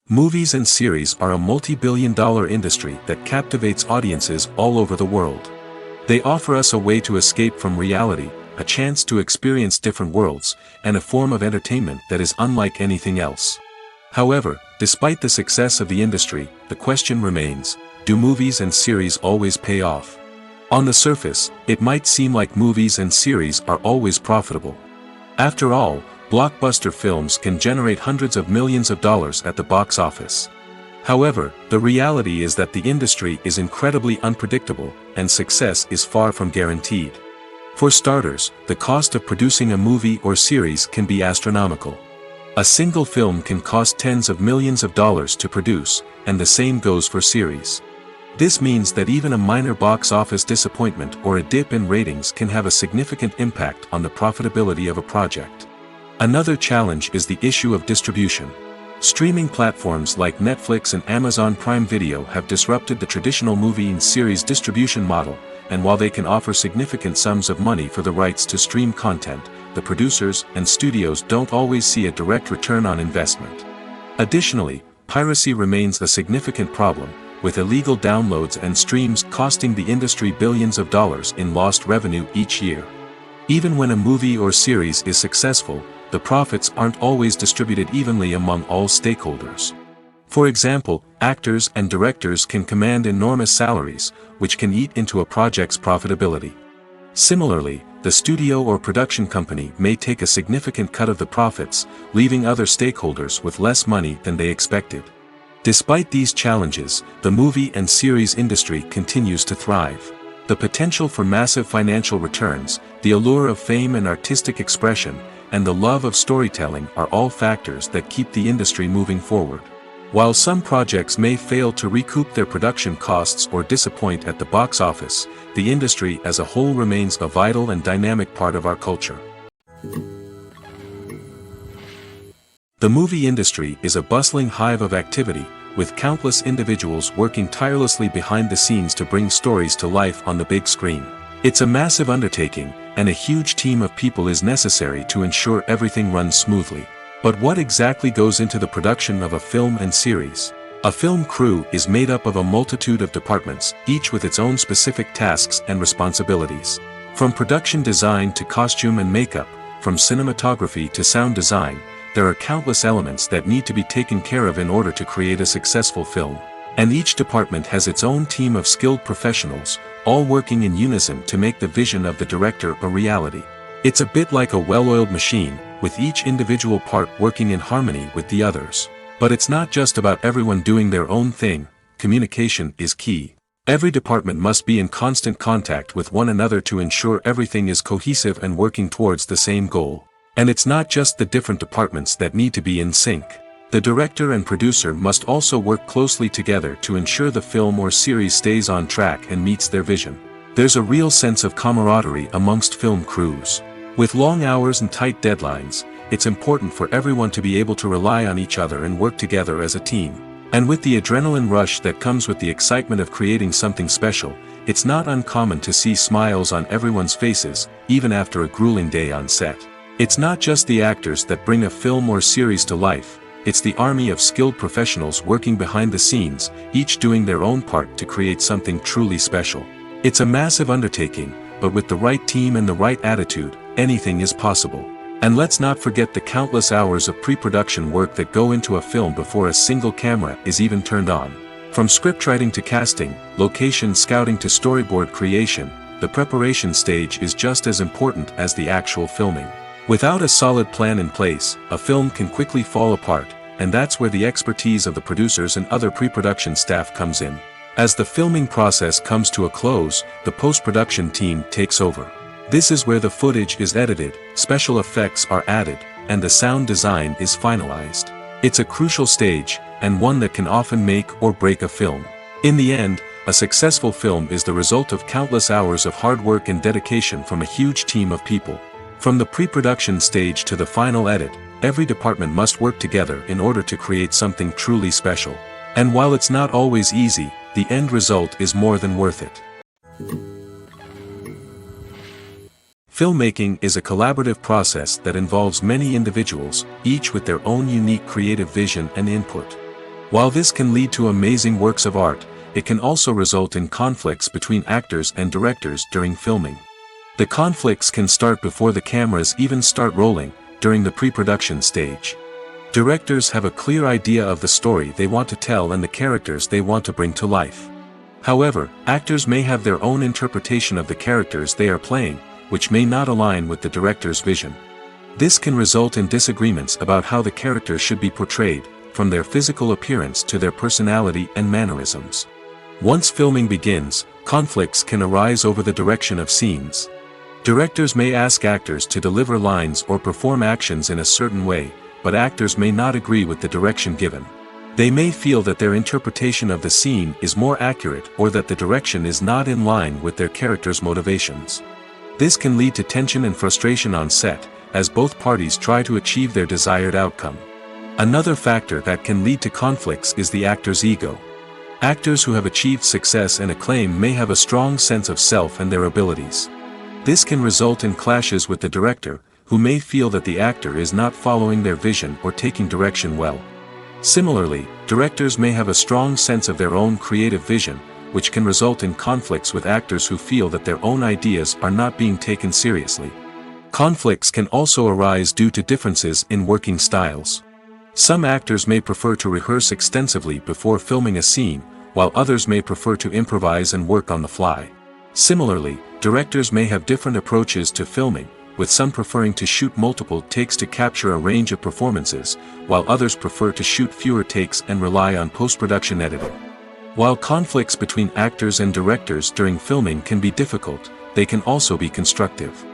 Movies and series are a multi-billion-dollar industry that captivates audiences all over the world. They offer us a way to escape from reality, a chance to experience different worlds, and a form of entertainment that is unlike anything else. However, despite the success of the industry, the question remains: do movies and series always pay off? On the surface, it might seem like movies and series are always profitable. After all, blockbuster films can generate hundreds of millions of dollars at the box office. However, the reality is that the industry is incredibly unpredictable, and success is far from guaranteed. For starters, the cost of producing a movie or series can be astronomical. A single film can cost tens of millions of dollars to produce, and the same goes for series. This means that even a minor box office disappointment or a dip in ratings can have a significant impact on the profitability of a project. Another challenge is the issue of distribution. Streaming platforms like Netflix and Amazon Prime Video have disrupted the traditional movie and series distribution model, and while they can offer significant sums of money for the rights to stream content, the producers and studios don't always see a direct return on investment. Additionally, piracy remains a significant problem, with illegal downloads and streams costing the industry billions of dollars in lost revenue each year. Even when a movie or series is successful, the profits aren't always distributed evenly among all stakeholders. For example, actors and directors can command enormous salaries, which can eat into a project's profitability. Similarly, the studio or production company may take a significant cut of the profits, leaving other stakeholders with less money than they expected. Despite these challenges, the movie and series industry continues to thrive. The potential for massive financial returns, the allure of fame and artistic expression, and the love of storytelling are all factors that keep the industry moving forward. While some projects may fail to recoup their production costs or disappoint at the box office, the industry as a whole remains a vital and dynamic part of our culture. The movie industry is a bustling hive of activity, with countless individuals working tirelessly behind the scenes to bring stories to life on the big screen. It's a massive undertaking, and a huge team of people is necessary to ensure everything runs smoothly. But what exactly goes into the production of a film and series? A film crew is made up of a multitude of departments, each with its own specific tasks and responsibilities. From production design to costume and makeup, from cinematography to sound design, there are countless elements that need to be taken care of in order to create a successful film. And each department has its own team of skilled professionals, all working in unison to make the vision of the director a reality. It's a bit like a well-oiled machine, with each individual part working in harmony with the others. But it's not just about everyone doing their own thing. Communication is key. Every department must be in constant contact with one another to ensure everything is cohesive and working towards the same goal. And it's not just the different departments that need to be in sync. The director and producer must also work closely together to ensure the film or series stays on track and meets their vision. There's a real sense of camaraderie amongst film crews. With long hours and tight deadlines, it's important for everyone to be able to rely on each other and work together as a team. And with the adrenaline rush that comes with the excitement of creating something special, it's not uncommon to see smiles on everyone's faces, even after a grueling day on set. It's not just the actors that bring a film or series to life, it's the army of skilled professionals working behind the scenes, each doing their own part to create something truly special. It's a massive undertaking, but with the right team and the right attitude, anything is possible. And let's not forget the countless hours of pre-production work that go into a film before a single camera is even turned on. From scriptwriting to casting, location scouting to storyboard creation, the preparation stage is just as important as the actual filming. Without a solid plan in place, a film can quickly fall apart, and that's where the expertise of the producers and other pre-production staff comes in. As the filming process comes to a close, the post-production team takes over. This is where the footage is edited, special effects are added, and the sound design is finalized. It's a crucial stage, and one that can often make or break a film. In the end, a successful film is the result of countless hours of hard work and dedication from a huge team of people. From the pre-production stage to the final edit, every department must work together in order to create something truly special. And while it's not always easy, the end result is more than worth it. Filmmaking is a collaborative process that involves many individuals, each with their own unique creative vision and input. While this can lead to amazing works of art, it can also result in conflicts between actors and directors during filming. The conflicts can start before the cameras even start rolling, during the pre-production stage. Directors have a clear idea of the story they want to tell and the characters they want to bring to life. However, actors may have their own interpretation of the characters they are playing, which may not align with the director's vision. This can result in disagreements about how the characters should be portrayed, from their physical appearance to their personality and mannerisms. Once filming begins, conflicts can arise over the direction of scenes. Directors may ask actors to deliver lines or perform actions in a certain way, but actors may not agree with the direction given. They may feel that their interpretation of the scene is more accurate or that the direction is not in line with their character's motivations. This can lead to tension and frustration on set, as both parties try to achieve their desired outcome. Another factor that can lead to conflicts is the actor's ego. Actors who have achieved success and acclaim may have a strong sense of self and their abilities. This can result in clashes with the director, who may feel that the actor is not following their vision or taking direction well. Similarly, directors may have a strong sense of their own creative vision, which can result in conflicts with actors who feel that their own ideas are not being taken seriously. Conflicts can also arise due to differences in working styles. Some actors may prefer to rehearse extensively before filming a scene, while others may prefer to improvise and work on the fly. Similarly, directors may have different approaches to filming, with some preferring to shoot multiple takes to capture a range of performances, while others prefer to shoot fewer takes and rely on post-production editing. While conflicts between actors and directors during filming can be difficult, they can also be constructive.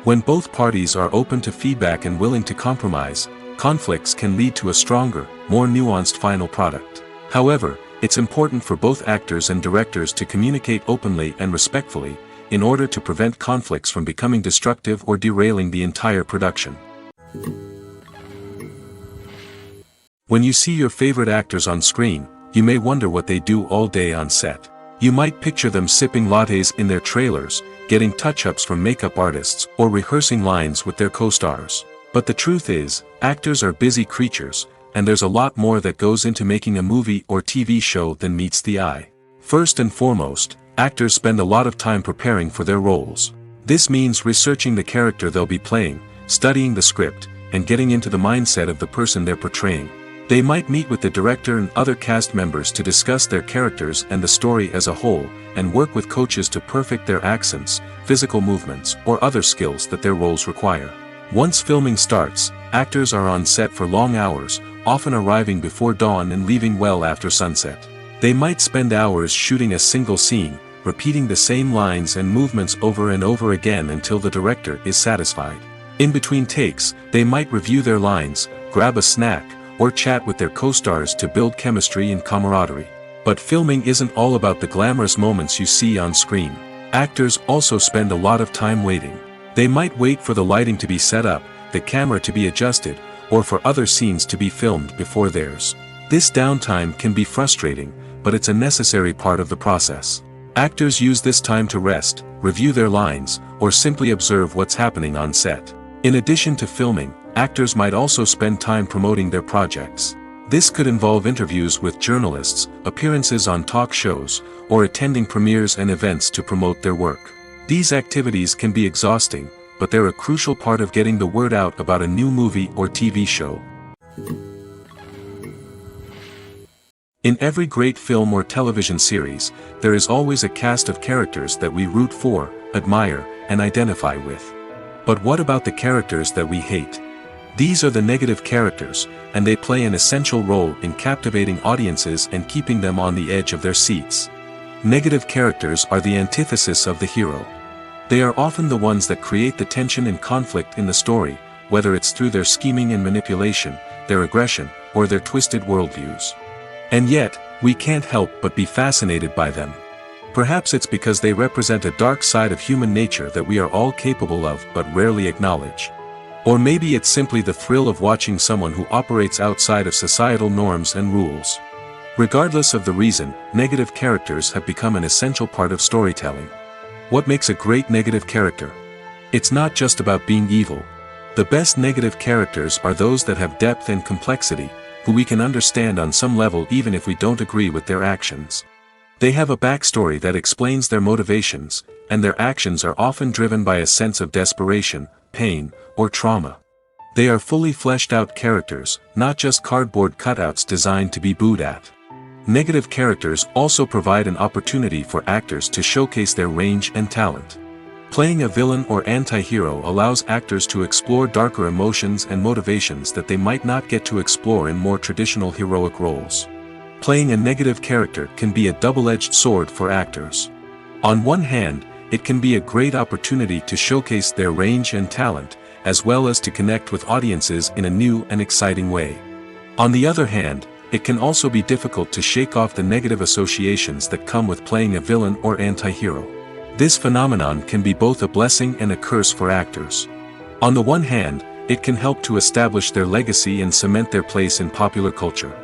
When both parties are open to feedback and willing to compromise, conflicts can lead to a stronger, more nuanced final product. However, it's important for both actors and directors to communicate openly and respectfully, in order to prevent conflicts from becoming destructive or derailing the entire production. When you see your favorite actors on screen, you may wonder what they do all day on set. You might picture them sipping lattes in their trailers, getting touch-ups from makeup artists, or rehearsing lines with their co-stars. But the truth is, actors are busy creatures, and there's a lot more that goes into making a movie or TV show than meets the eye. First and foremost, actors spend a lot of time preparing for their roles. This means researching the character they'll be playing, studying the script, and getting into the mindset of the person they're portraying. They might meet with the director and other cast members to discuss their characters and the story as a whole, and work with coaches to perfect their accents, physical movements, or other skills that their roles require. Once filming starts, actors are on set for long hours, often arriving before dawn and leaving well after sunset. They might spend hours shooting a single scene, repeating the same lines and movements over and over again until the director is satisfied. In between takes, they might review their lines, grab a snack, or chat with their co-stars to build chemistry and camaraderie. But filming isn't all about the glamorous moments you see on screen. Actors also spend a lot of time waiting. They might wait for the lighting to be set up, the camera to be adjusted, or for other scenes to be filmed before theirs. This downtime can be frustrating, but it's a necessary part of the process. Actors use this time to rest, review their lines, or simply observe what's happening on set. In addition to filming, actors might also spend time promoting their projects. This could involve interviews with journalists, appearances on talk shows, or attending premieres and events to promote their work. These activities can be exhausting, but they're a crucial part of getting the word out about a new movie or TV show. In every great film or television series, there is always a cast of characters that we root for, admire, and identify with. But what about the characters that we hate? These are the negative characters, and they play an essential role in captivating audiences and keeping them on the edge of their seats. Negative characters are the antithesis of the hero. They are often the ones that create the tension and conflict in the story, whether it's through their scheming and manipulation, their aggression, or their twisted worldviews. And yet, we can't help but be fascinated by them. Perhaps it's because they represent a dark side of human nature that we are all capable of but rarely acknowledge. Or maybe it's simply the thrill of watching someone who operates outside of societal norms and rules. Regardless of the reason, negative characters have become an essential part of storytelling. What makes a great negative character? It's not just about being evil. The best negative characters are those that have depth and complexity, who we can understand on some level even if we don't agree with their actions. They have a backstory that explains their motivations, and their actions are often driven by a sense of desperation, pain, or trauma. They are fully fleshed out characters, not just cardboard cutouts designed to be booed at. Negative characters also provide an opportunity for actors to showcase their range and talent. Playing a villain or anti-hero allows actors to explore darker emotions and motivations that they might not get to explore in more traditional heroic roles. Playing a negative character can be a double-edged sword for actors. On one hand, it can be a great opportunity to showcase their range and talent, as well as to connect with audiences in a new and exciting way. On the other hand, it can also be difficult to shake off the negative associations that come with playing a villain or anti-hero. This phenomenon can be both a blessing and a curse for actors. On the one hand, it can help to establish their legacy and cement their place in popular culture.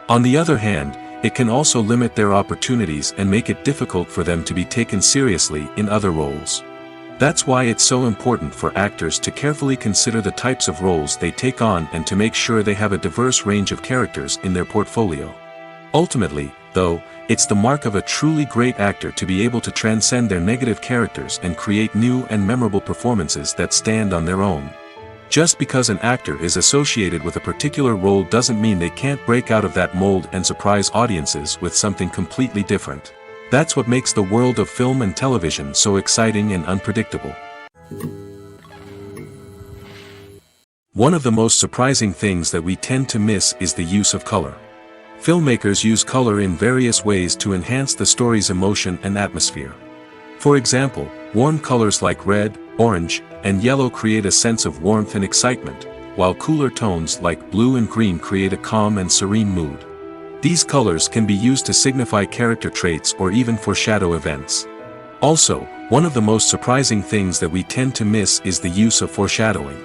On the other hand, it can also limit their opportunities and make it difficult for them to be taken seriously in other roles. That's why it's so important for actors to carefully consider the types of roles they take on and to make sure they have a diverse range of characters in their portfolio. Ultimately, though, it's the mark of a truly great actor to be able to transcend their negative characters and create new and memorable performances that stand on their own. Just because an actor is associated with a particular role doesn't mean they can't break out of that mold and surprise audiences with something completely different. That's what makes the world of film and television so exciting and unpredictable. One of the most surprising things that we tend to miss is the use of color. Filmmakers use color in various ways to enhance the story's emotion and atmosphere. For example, warm colors like red, orange, and yellow create a sense of warmth and excitement, while cooler tones like blue and green create a calm and serene mood. These colors can be used to signify character traits or even foreshadow events. Also, one of the most surprising things that we tend to miss is the use of foreshadowing.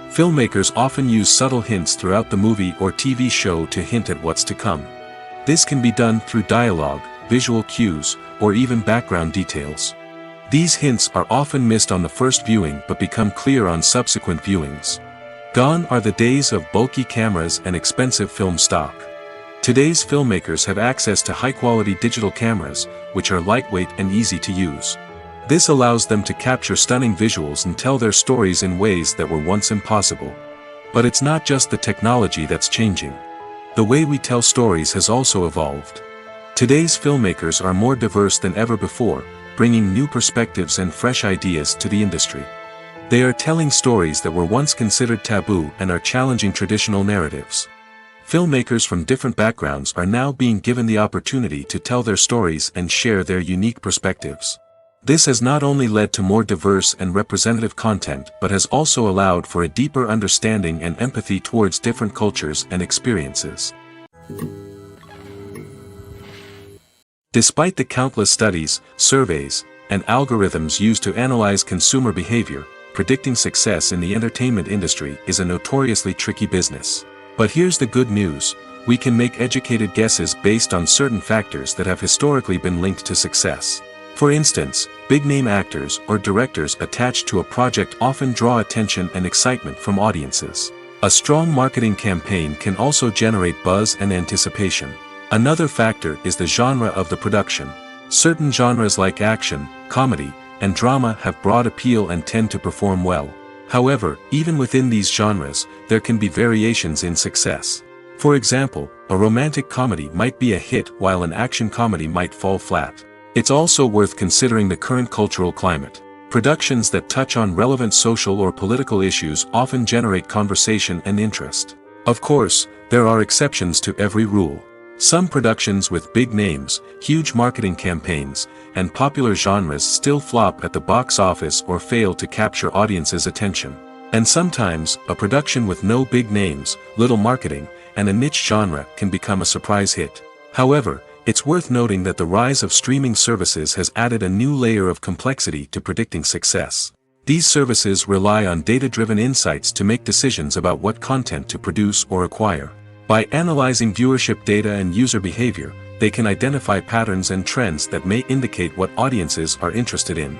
Filmmakers often use subtle hints throughout the movie or TV show to hint at what's to come. This can be done through dialogue, visual cues, or even background details. These hints are often missed on the first viewing but become clear on subsequent viewings. Gone are the days of bulky cameras and expensive film stock. Today's filmmakers have access to high-quality digital cameras, which are lightweight and easy to use. This allows them to capture stunning visuals and tell their stories in ways that were once impossible. But it's not just the technology that's changing. The way we tell stories has also evolved. Today's filmmakers are more diverse than ever before, bringing new perspectives and fresh ideas to the industry. They are telling stories that were once considered taboo and are challenging traditional narratives. Filmmakers from different backgrounds are now being given the opportunity to tell their stories and share their unique perspectives. This has not only led to more diverse and representative content but has also allowed for a deeper understanding and empathy towards different cultures and experiences. Despite the countless studies, surveys, and algorithms used to analyze consumer behavior, predicting success in the entertainment industry is a notoriously tricky business. But here's the good news: we can make educated guesses based on certain factors that have historically been linked to success. For instance, big-name actors or directors attached to a project often draw attention and excitement from audiences. A strong marketing campaign can also generate buzz and anticipation. Another factor is the genre of the production. Certain genres like action, comedy, and drama have broad appeal and tend to perform well. However, even within these genres, there can be variations in success. For example, a romantic comedy might be a hit while an action comedy might fall flat. It's also worth considering the current cultural climate. Productions that touch on relevant social or political issues often generate conversation and interest. Of course, there are exceptions to every rule. Some productions with big names, huge marketing campaigns, and popular genres still flop at the box office or fail to capture audiences' attention. And sometimes, a production with no big names, little marketing, and a niche genre can become a surprise hit. However, it's worth noting that the rise of streaming services has added a new layer of complexity to predicting success. These services rely on data-driven insights to make decisions about what content to produce or acquire. By analyzing viewership data and user behavior, they can identify patterns and trends that may indicate what audiences are interested in.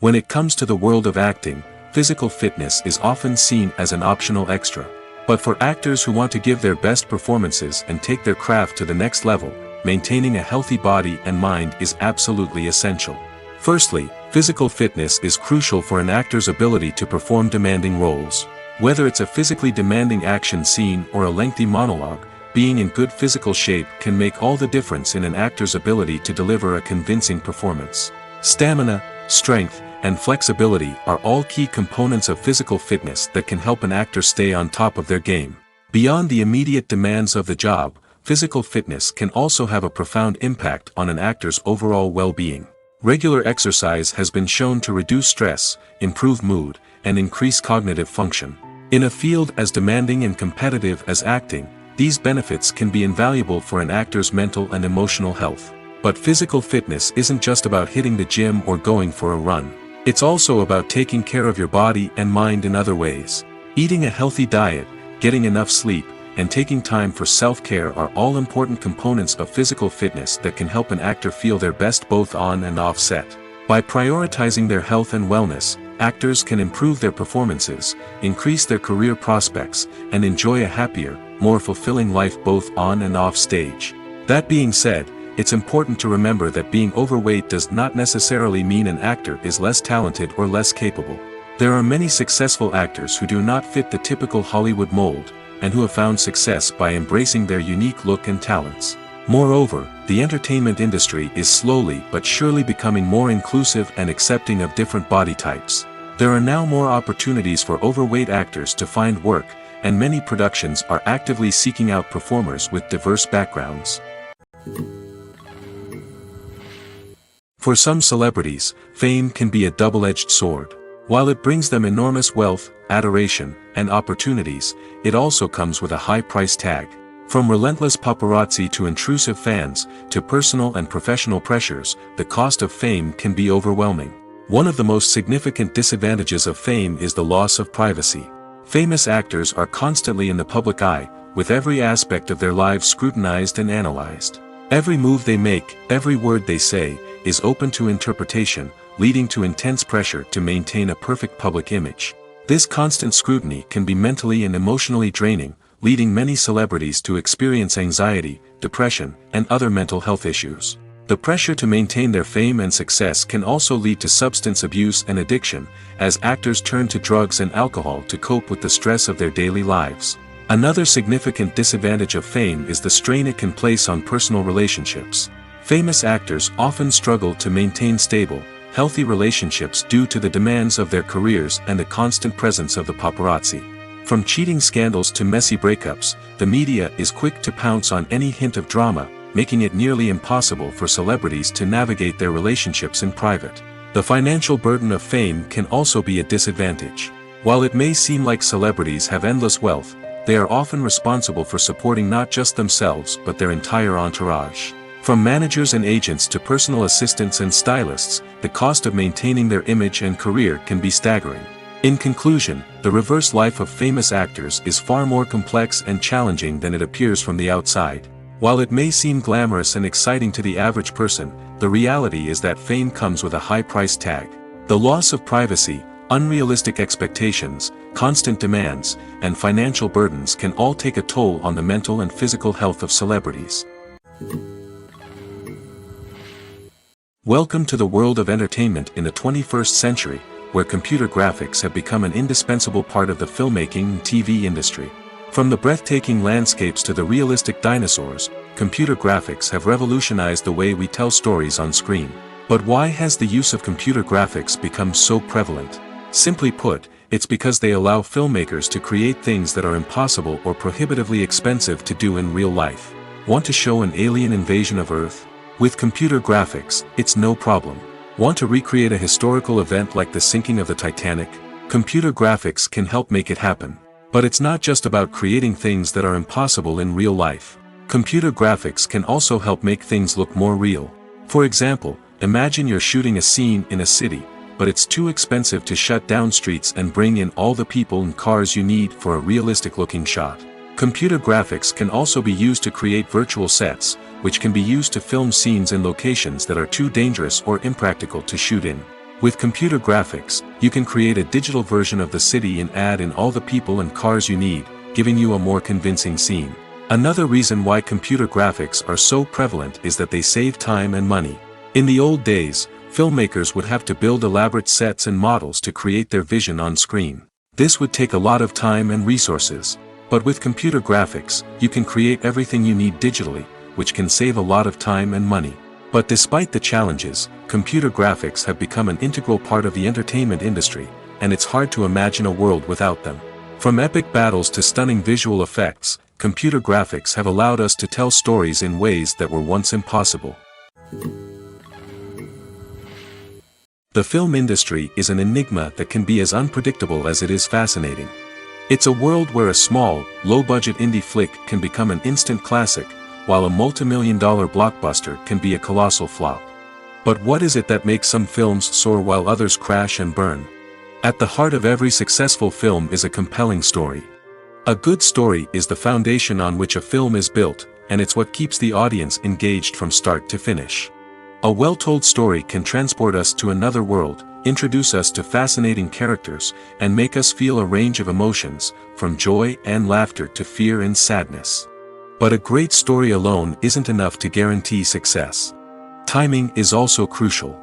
When it comes to the world of acting, physical fitness is often seen as an optional extra. But for actors who want to give their best performances and take their craft to the next level, maintaining a healthy body and mind is absolutely essential. Firstly, physical fitness is crucial for an actor's ability to perform demanding roles. Whether it's a physically demanding action scene or a lengthy monologue, being in good physical shape can make all the difference in an actor's ability to deliver a convincing performance. Stamina, strength, and flexibility are all key components of physical fitness that can help an actor stay on top of their game. Beyond the immediate demands of the job, physical fitness can also have a profound impact on an actor's overall well-being. Regular exercise has been shown to reduce stress, improve mood, and increase cognitive function. In a field as demanding and competitive as acting, these benefits can be invaluable for an actor's mental and emotional health. But physical fitness isn't just about hitting the gym or going for a run. It's also about taking care of your body and mind in other ways. Eating a healthy diet, getting enough sleep, and taking time for self-care are all important components of physical fitness that can help an actor feel their best both on and off set. By prioritizing their health and wellness, actors can improve their performances, increase their career prospects, and enjoy a happier, more fulfilling life both on and off stage. That being said, it's important to remember that being overweight does not necessarily mean an actor is less talented or less capable. There are many successful actors who do not fit the typical Hollywood mold, and who have found success by embracing their unique look and talents. Moreover, the entertainment industry is slowly but surely becoming more inclusive and accepting of different body types. There are now more opportunities for overweight actors to find work, and many productions are actively seeking out performers with diverse backgrounds. For some celebrities, fame can be a double-edged sword. While it brings them enormous wealth, adoration, and opportunities, it also comes with a high price tag. From relentless paparazzi to intrusive fans, to personal and professional pressures, the cost of fame can be overwhelming. One of the most significant disadvantages of fame is the loss of privacy. Famous actors are constantly in the public eye, with every aspect of their lives scrutinized and analyzed. Every move they make, every word they say, is open to interpretation, leading to intense pressure to maintain a perfect public image. This constant scrutiny can be mentally and emotionally draining, leading many celebrities to experience anxiety, depression, and other mental health issues. The pressure to maintain their fame and success can also lead to substance abuse and addiction, as actors turn to drugs and alcohol to cope with the stress of their daily lives. Another significant disadvantage of fame is the strain it can place on personal relationships. Famous actors often struggle to maintain stable, healthy relationships due to the demands of their careers and the constant presence of the paparazzi. From cheating scandals to messy breakups, the media is quick to pounce on any hint of drama, making it nearly impossible for celebrities to navigate their relationships in private. The financial burden of fame can also be a disadvantage. While it may seem like celebrities have endless wealth, they are often responsible for supporting not just themselves but their entire entourage. From managers and agents to personal assistants and stylists, the cost of maintaining their image and career can be staggering. In conclusion, the reverse life of famous actors is far more complex and challenging than it appears from the outside. While it may seem glamorous and exciting to the average person, the reality is that fame comes with a high price tag. The loss of privacy, unrealistic expectations, constant demands, and financial burdens can all take a toll on the mental and physical health of celebrities. Welcome to the world of entertainment in the 21st century, where computer graphics have become an indispensable part of the filmmaking and TV industry. From the breathtaking landscapes to the realistic dinosaurs, computer graphics have revolutionized the way we tell stories on screen. But why has the use of computer graphics become so prevalent? Simply put, it's because they allow filmmakers to create things that are impossible or prohibitively expensive to do in real life. Want to show an alien invasion of Earth? With computer graphics, it's no problem. Want to recreate a historical event like the sinking of the Titanic? Computer graphics can help make it happen. But it's not just about creating things that are impossible in real life. Computer graphics can also help make things look more real. For example, imagine you're shooting a scene in a city, but it's too expensive to shut down streets and bring in all the people and cars you need for a realistic-looking shot. Computer graphics can also be used to create virtual sets, which can be used to film scenes in locations that are too dangerous or impractical to shoot in. With computer graphics, you can create a digital version of the city and add in all the people and cars you need, giving you a more convincing scene. Another reason why computer graphics are so prevalent is that they save time and money. In the old days, filmmakers would have to build elaborate sets and models to create their vision on screen. This would take a lot of time and resources. But with computer graphics, you can create everything you need digitally, which can save a lot of time and money. But despite the challenges, computer graphics have become an integral part of the entertainment industry, and it's hard to imagine a world without them. From epic battles to stunning visual effects, computer graphics have allowed us to tell stories in ways that were once impossible. The film industry is an enigma that can be as unpredictable as it is fascinating. It's a world where a small, low-budget indie flick can become an instant classic, while a multi-million-dollar blockbuster can be a colossal flop. But what is it that makes some films soar while others crash and burn? At the heart of every successful film is a compelling story. A good story is the foundation on which a film is built, and it's what keeps the audience engaged from start to finish. A well-told story can transport us to another world, introduce us to fascinating characters, and make us feel a range of emotions, from joy and laughter to fear and sadness. But a great story alone isn't enough to guarantee success. Timing is also crucial.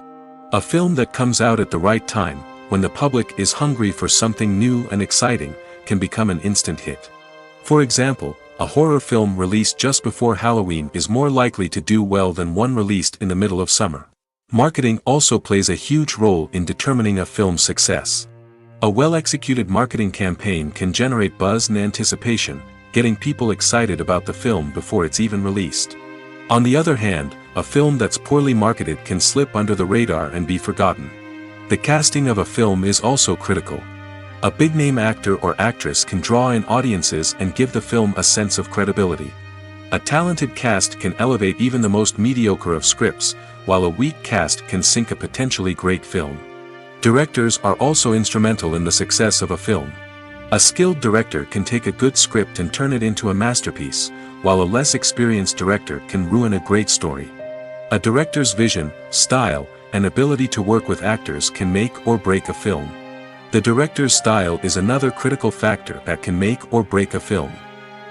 A film that comes out at the right time, when the public is hungry for something new and exciting, can become an instant hit. For example, a horror film released just before Halloween is more likely to do well than one released in the middle of summer. Marketing also plays a huge role in determining a film's success. A well-executed marketing campaign can generate buzz and anticipation, getting people excited about the film before it's even released. On the other hand, a film that's poorly marketed can slip under the radar and be forgotten. The casting of a film is also critical. A big-name actor or actress can draw in audiences and give the film a sense of credibility. A talented cast can elevate even the most mediocre of scripts, while a weak cast can sink a potentially great film. Directors are also instrumental in the success of a film. A skilled director can take a good script and turn it into a masterpiece, while a less experienced director can ruin a great story. A director's vision, style, and ability to work with actors can make or break a film. The director's style is another critical factor that can make or break a film.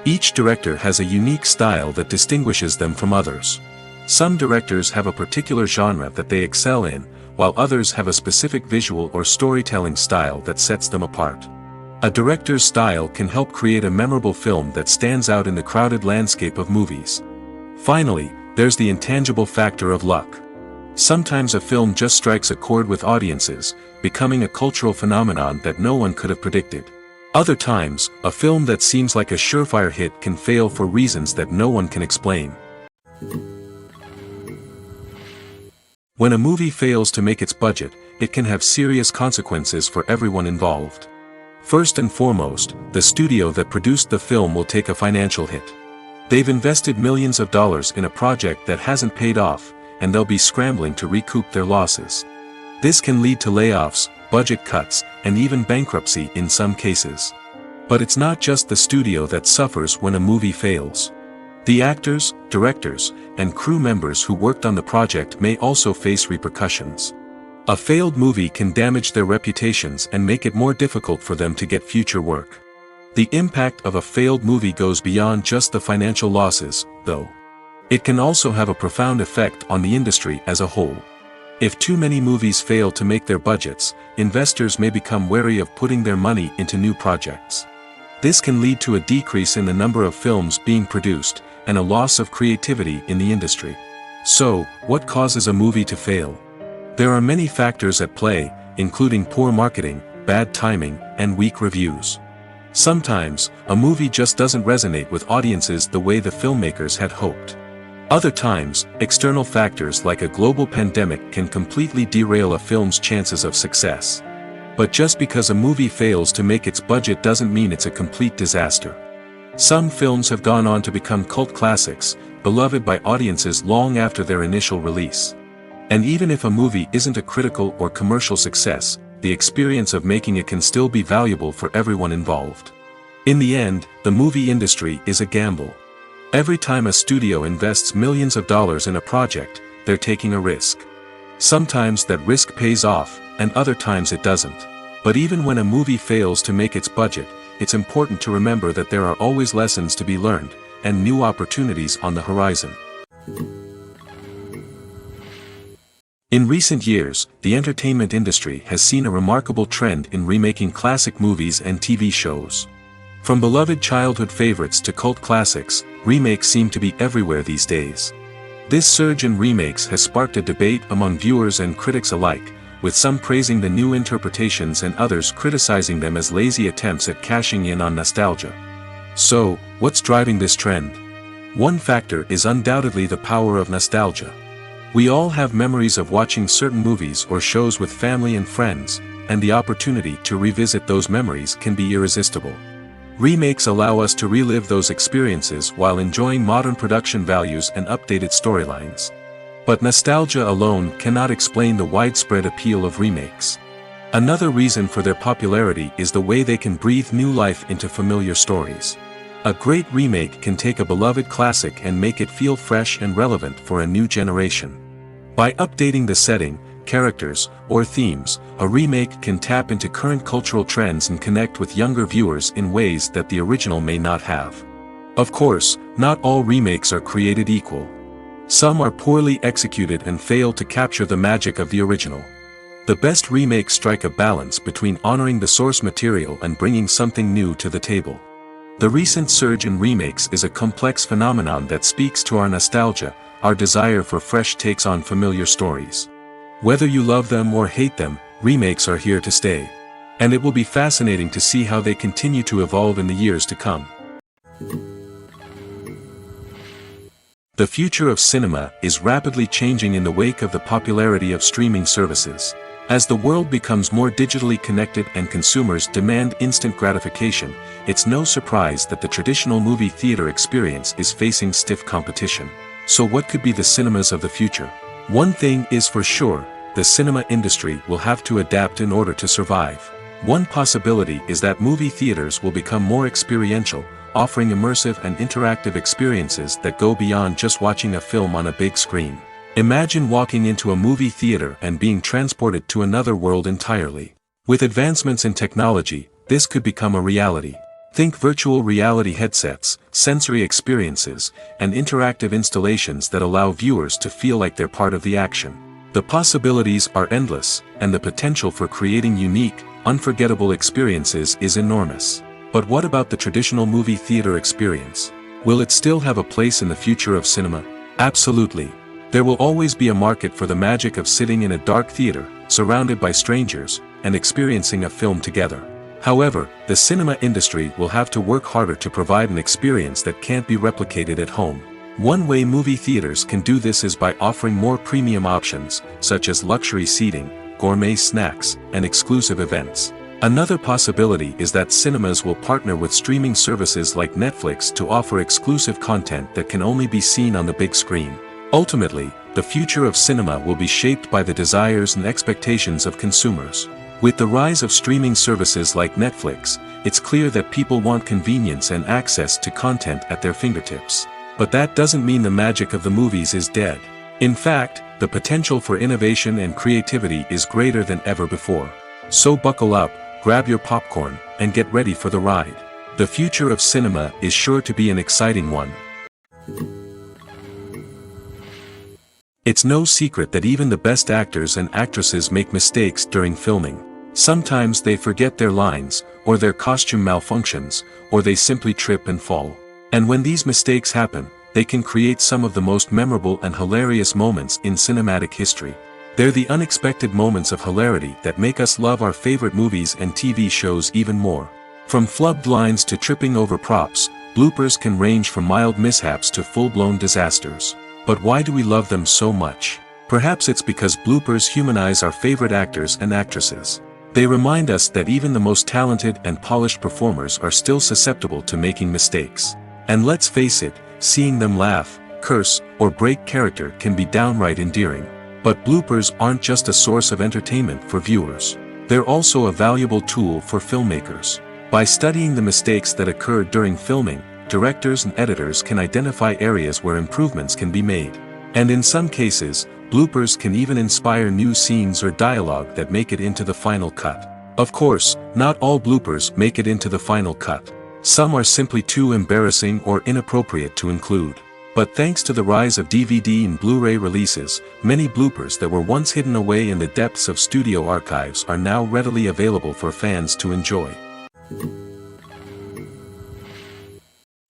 Each director has a unique style that distinguishes them from others. Some directors have a particular genre that they excel in, while others have a specific visual or storytelling style that sets them apart. A director's style can help create a memorable film that stands out in the crowded landscape of movies. Finally, there's the intangible factor of luck. Sometimes a film just strikes a chord with audiences, becoming a cultural phenomenon that no one could have predicted. Other times, a film that seems like a surefire hit can fail for reasons that no one can explain. When a movie fails to make its budget, it can have serious consequences for everyone involved. First and foremost, the studio that produced the film will take a financial hit. They've invested millions of dollars in a project that hasn't paid off, and they'll be scrambling to recoup their losses. This can lead to layoffs, budget cuts, and even bankruptcy in some cases. But it's not just the studio that suffers when a movie fails. The actors, directors, and crew members who worked on the project may also face repercussions. A failed movie can damage their reputations and make it more difficult for them to get future work. The impact of a failed movie goes beyond just the financial losses, though. It can also have a profound effect on the industry as a whole. If too many movies fail to make their budgets, investors may become wary of putting their money into new projects. This can lead to a decrease in the number of films being produced, and a loss of creativity in the industry. So, what causes a movie to fail? There are many factors at play, including poor marketing, bad timing, and weak reviews. Sometimes, a movie just doesn't resonate with audiences the way the filmmakers had hoped. Other times, external factors like a global pandemic can completely derail a film's chances of success. But just because a movie fails to make its budget doesn't mean it's a complete disaster. Some films have gone on to become cult classics, beloved by audiences long after their initial release. And even if a movie isn't a critical or commercial success, the experience of making it can still be valuable for everyone involved. In the end, the movie industry is a gamble. Every time a studio invests millions of dollars in a project, they're taking a risk. Sometimes that risk pays off, and other times it doesn't. But even when a movie fails to make its budget, it's important to remember that there are always lessons to be learned, and new opportunities on the horizon. In recent years, the entertainment industry has seen a remarkable trend in remaking classic movies and TV shows. From beloved childhood favorites to cult classics, remakes seem to be everywhere these days. This surge in remakes has sparked a debate among viewers and critics alike, with some praising the new interpretations and others criticizing them as lazy attempts at cashing in on nostalgia. So, what's driving this trend? One factor is undoubtedly the power of nostalgia. We all have memories of watching certain movies or shows with family and friends, and the opportunity to revisit those memories can be irresistible. Remakes allow us to relive those experiences while enjoying modern production values and updated storylines. But nostalgia alone cannot explain the widespread appeal of remakes. Another reason for their popularity is the way they can breathe new life into familiar stories. A great remake can take a beloved classic and make it feel fresh and relevant for a new generation. By updating the setting, characters, or themes, a remake can tap into current cultural trends and connect with younger viewers in ways that the original may not have. Of course, not all remakes are created equal. Some are poorly executed and fail to capture the magic of the original. The best remakes strike a balance between honoring the source material and bringing something new to the table. The recent surge in remakes is a complex phenomenon that speaks to our nostalgia, our desire for fresh takes on familiar stories. Whether you love them or hate them, remakes are here to stay. And it will be fascinating to see how they continue to evolve in the years to come. The future of cinema is rapidly changing in the wake of the popularity of streaming services. As the world becomes more digitally connected and consumers demand instant gratification, it's no surprise that the traditional movie theater experience is facing stiff competition. So what could be the cinemas of the future? One thing is for sure, the cinema industry will have to adapt in order to survive. One possibility is that movie theaters will become more experiential, offering immersive and interactive experiences that go beyond just watching a film on a big screen. Imagine walking into a movie theater and being transported to another world entirely. With advancements in technology, this could become a reality. Think virtual reality headsets, sensory experiences, and interactive installations that allow viewers to feel like they're part of the action. The possibilities are endless, and the potential for creating unique, unforgettable experiences is enormous. But what about the traditional movie theater experience? Will it still have a place in the future of cinema? Absolutely. There will always be a market for the magic of sitting in a dark theater, surrounded by strangers, and experiencing a film together. However, the cinema industry will have to work harder to provide an experience that can't be replicated at home. One way movie theaters can do this is by offering more premium options, such as luxury seating, gourmet snacks, and exclusive events. Another possibility is that cinemas will partner with streaming services like Netflix to offer exclusive content that can only be seen on the big screen. Ultimately, the future of cinema will be shaped by the desires and expectations of consumers. With the rise of streaming services like Netflix, it's clear that people want convenience and access to content at their fingertips. But that doesn't mean the magic of the movies is dead. In fact, the potential for innovation and creativity is greater than ever before. So buckle up, grab your popcorn, and get ready for the ride. The future of cinema is sure to be an exciting one. It's no secret that even the best actors and actresses make mistakes during filming. Sometimes they forget their lines, or their costume malfunctions, or they simply trip and fall. And when these mistakes happen, they can create some of the most memorable and hilarious moments in cinematic history. They're the unexpected moments of hilarity that make us love our favorite movies and TV shows even more. From flubbed lines to tripping over props, bloopers can range from mild mishaps to full-blown disasters. But why do we love them so much? Perhaps it's because bloopers humanize our favorite actors and actresses. They remind us that even the most talented and polished performers are still susceptible to making mistakes. And let's face it, seeing them laugh, curse, or break character can be downright endearing. But bloopers aren't just a source of entertainment for viewers. They're also a valuable tool for filmmakers. By studying the mistakes that occurred during filming, directors and editors can identify areas where improvements can be made. And in some cases, bloopers can even inspire new scenes or dialogue that make it into the final cut. Of course, not all bloopers make it into the final cut. Some are simply too embarrassing or inappropriate to include. But thanks to the rise of DVD and Blu-ray releases, many bloopers that were once hidden away in the depths of studio archives are now readily available for fans to enjoy.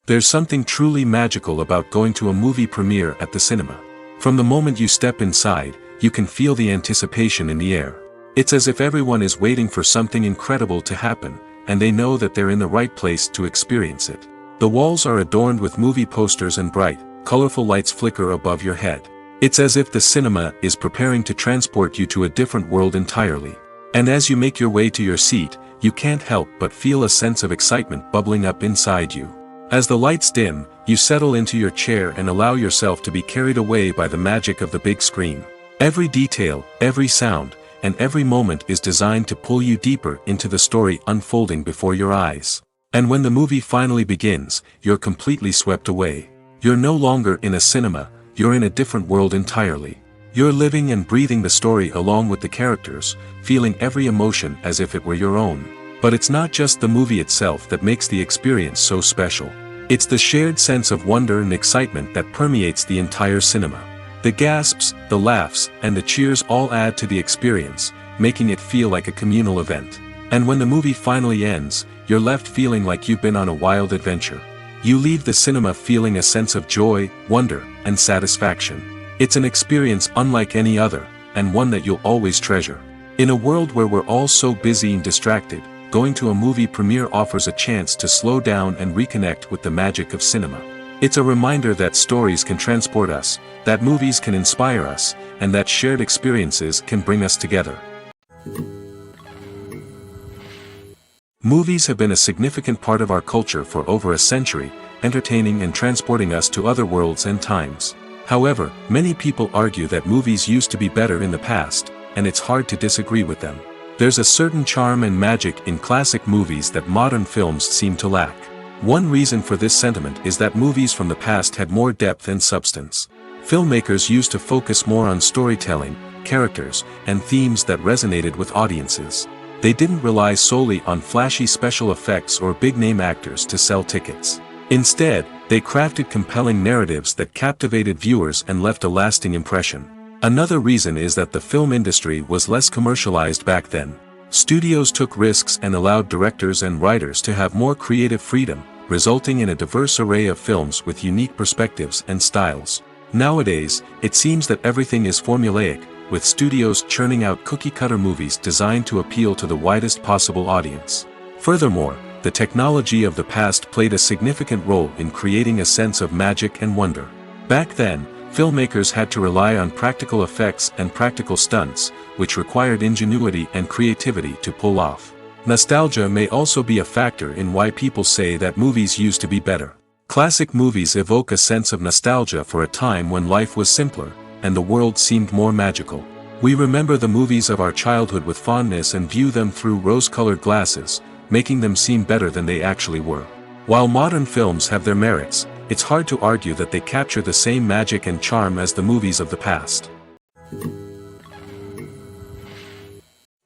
There's something truly magical about going to a movie premiere at the cinema. From the moment you step inside, you can feel the anticipation in the air. It's as if everyone is waiting for something incredible to happen, and they know that they're in the right place to experience it. The walls are adorned with movie posters and bright, colorful lights flicker above your head. It's as if the cinema is preparing to transport you to a different world entirely. And as you make your way to your seat, you can't help but feel a sense of excitement bubbling up inside you. As the lights dim, you settle into your chair and allow yourself to be carried away by the magic of the big screen. Every detail, every sound, and every moment is designed to pull you deeper into the story unfolding before your eyes. And when the movie finally begins, you're completely swept away. You're no longer in a cinema, you're in a different world entirely. You're living and breathing the story along with the characters, feeling every emotion as if it were your own. But it's not just the movie itself that makes the experience so special. It's the shared sense of wonder and excitement that permeates the entire cinema. The gasps, the laughs, and the cheers all add to the experience, making it feel like a communal event. And when the movie finally ends, you're left feeling like you've been on a wild adventure. You leave the cinema feeling a sense of joy, wonder, and satisfaction. It's an experience unlike any other, and one that you'll always treasure. In a world where we're all so busy and distracted, going to a movie premiere offers a chance to slow down and reconnect with the magic of cinema. It's a reminder that stories can transport us, that movies can inspire us, and that shared experiences can bring us together. Movies have been a significant part of our culture for over a century, entertaining and transporting us to other worlds and times. However, many people argue that movies used to be better in the past, and it's hard to disagree with them. There's a certain charm and magic in classic movies that modern films seem to lack. One reason for this sentiment is that movies from the past had more depth and substance. Filmmakers used to focus more on storytelling, characters, and themes that resonated with audiences. They didn't rely solely on flashy special effects or big-name actors to sell tickets. Instead, they crafted compelling narratives that captivated viewers and left a lasting impression. Another reason is that the film industry was less commercialized back then. Studios took risks and allowed directors and writers to have more creative freedom, resulting in a diverse array of films with unique perspectives and styles. Nowadays, it seems that everything is formulaic, with studios churning out cookie-cutter movies designed to appeal to the widest possible audience. Furthermore, the technology of the past played a significant role in creating a sense of magic and wonder. Back then, filmmakers had to rely on practical effects and practical stunts, which required ingenuity and creativity to pull off. Nostalgia may also be a factor in why people say that movies used to be better. Classic movies evoke a sense of nostalgia for a time when life was simpler, and the world seemed more magical. We remember the movies of our childhood with fondness and view them through rose-colored glasses, making them seem better than they actually were. While modern films have their merits, it's hard to argue that they capture the same magic and charm as the movies of the past.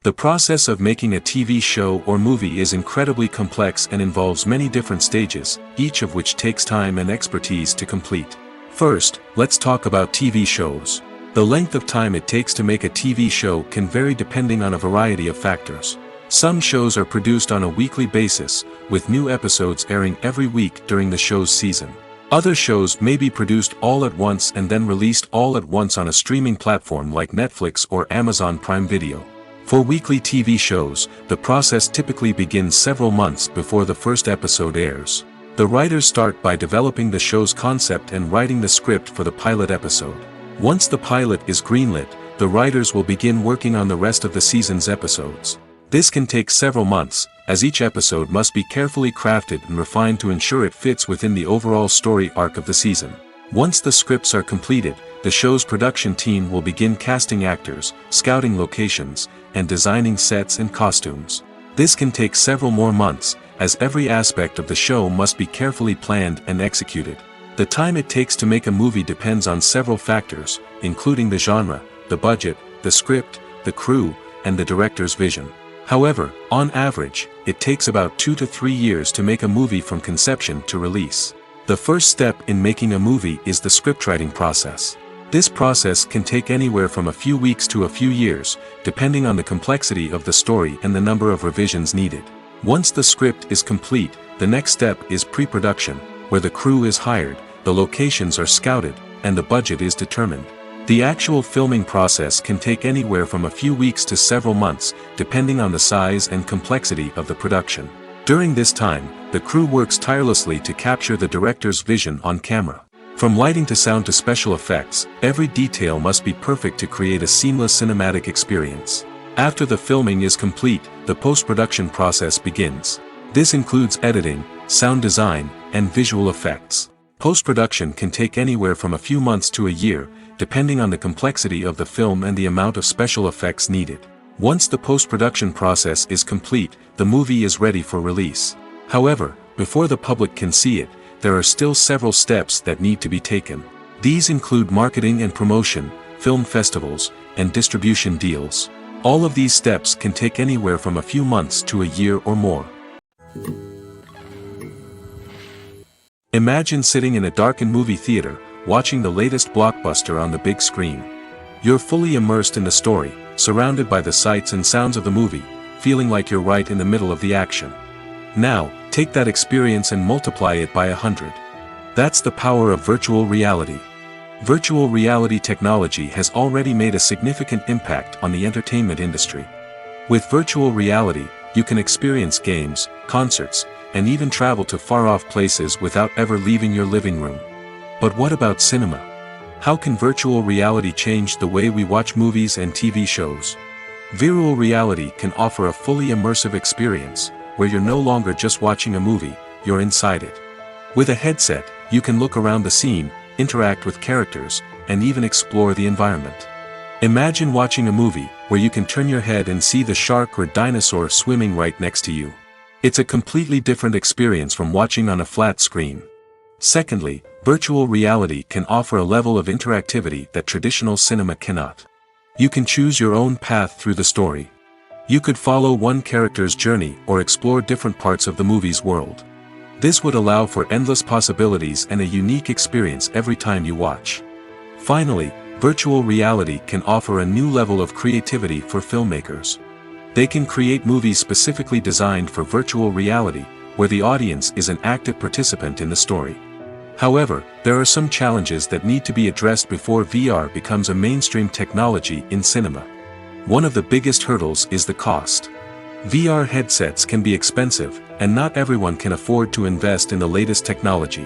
The process of making a TV show or movie is incredibly complex and involves many different stages, each of which takes time and expertise to complete. First, let's talk about TV shows. The length of time it takes to make a TV show can vary depending on a variety of factors. Some shows are produced on a weekly basis, with new episodes airing every week during the show's season. Other shows may be produced all at once and then released all at once on a streaming platform like Netflix or Amazon Prime Video. For weekly TV shows, the process typically begins several months before the first episode airs. The writers start by developing the show's concept and writing the script for the pilot episode. Once the pilot is greenlit, the writers will begin working on the rest of the season's episodes. This can take several months, as each episode must be carefully crafted and refined to ensure it fits within the overall story arc of the season. Once the scripts are completed, the show's production team will begin casting actors, scouting locations, and designing sets and costumes. This can take several more months, as every aspect of the show must be carefully planned and executed. The time it takes to make a movie depends on several factors, including the genre, the budget, the script, the crew, and the director's vision. However, on average, it takes about 2 to 3 years to make a movie from conception to release. The first step in making a movie is the scriptwriting process. This process can take anywhere from a few weeks to a few years, depending on the complexity of the story and the number of revisions needed. Once the script is complete, the next step is pre-production, where the crew is hired, the locations are scouted, and the budget is determined. The actual filming process can take anywhere from a few weeks to several months, depending on the size and complexity of the production. During this time, the crew works tirelessly to capture the director's vision on camera. From lighting to sound to special effects, every detail must be perfect to create a seamless cinematic experience. After the filming is complete, the post-production process begins. This includes editing, sound design, and visual effects. Post-production can take anywhere from a few months to a year, depending on the complexity of the film and the amount of special effects needed. Once the post-production process is complete, the movie is ready for release. However, before the public can see it, there are still several steps that need to be taken. These include marketing and promotion, film festivals, and distribution deals. All of these steps can take anywhere from a few months to a year or more. Imagine sitting in a darkened movie theater, watching the latest blockbuster on the big screen. You're fully immersed in the story, surrounded by the sights and sounds of the movie, feeling like you're right in the middle of the action. Now, take that experience and multiply it by 100. That's the power of virtual reality. Virtual reality technology has already made a significant impact on the entertainment industry. With virtual reality, you can experience games, concerts, and even travel to far-off places without ever leaving your living room. But what about cinema? How can virtual reality change the way we watch movies and TV shows? Virtual reality can offer a fully immersive experience, where you're no longer just watching a movie, you're inside it. With a headset, you can look around the scene, interact with characters, and even explore the environment. Imagine watching a movie, where you can turn your head and see the shark or dinosaur swimming right next to you. It's a completely different experience from watching on a flat screen. Secondly, virtual reality can offer a level of interactivity that traditional cinema cannot. You can choose your own path through the story. You could follow one character's journey or explore different parts of the movie's world. This would allow for endless possibilities and a unique experience every time you watch. Finally, virtual reality can offer a new level of creativity for filmmakers. They can create movies specifically designed for virtual reality, where the audience is an active participant in the story. However, there are some challenges that need to be addressed before VR becomes a mainstream technology in cinema. One of the biggest hurdles is the cost. VR headsets can be expensive, and not everyone can afford to invest in the latest technology.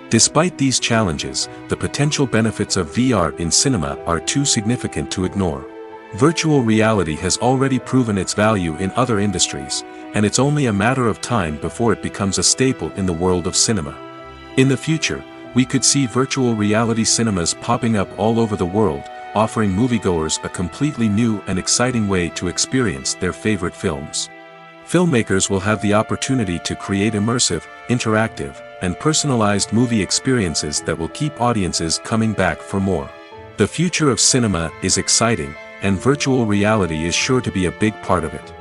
Despite these challenges, the potential benefits of VR in cinema are too significant to ignore. Virtual reality has already proven its value in other industries, and it's only a matter of time before it becomes a staple in the world of cinema. In the future, we could see virtual reality cinemas popping up all over the world, offering moviegoers a completely new and exciting way to experience their favorite films. Filmmakers will have the opportunity to create immersive, interactive, and personalized movie experiences that will keep audiences coming back for more. The future of cinema is exciting, and virtual reality is sure to be a big part of it.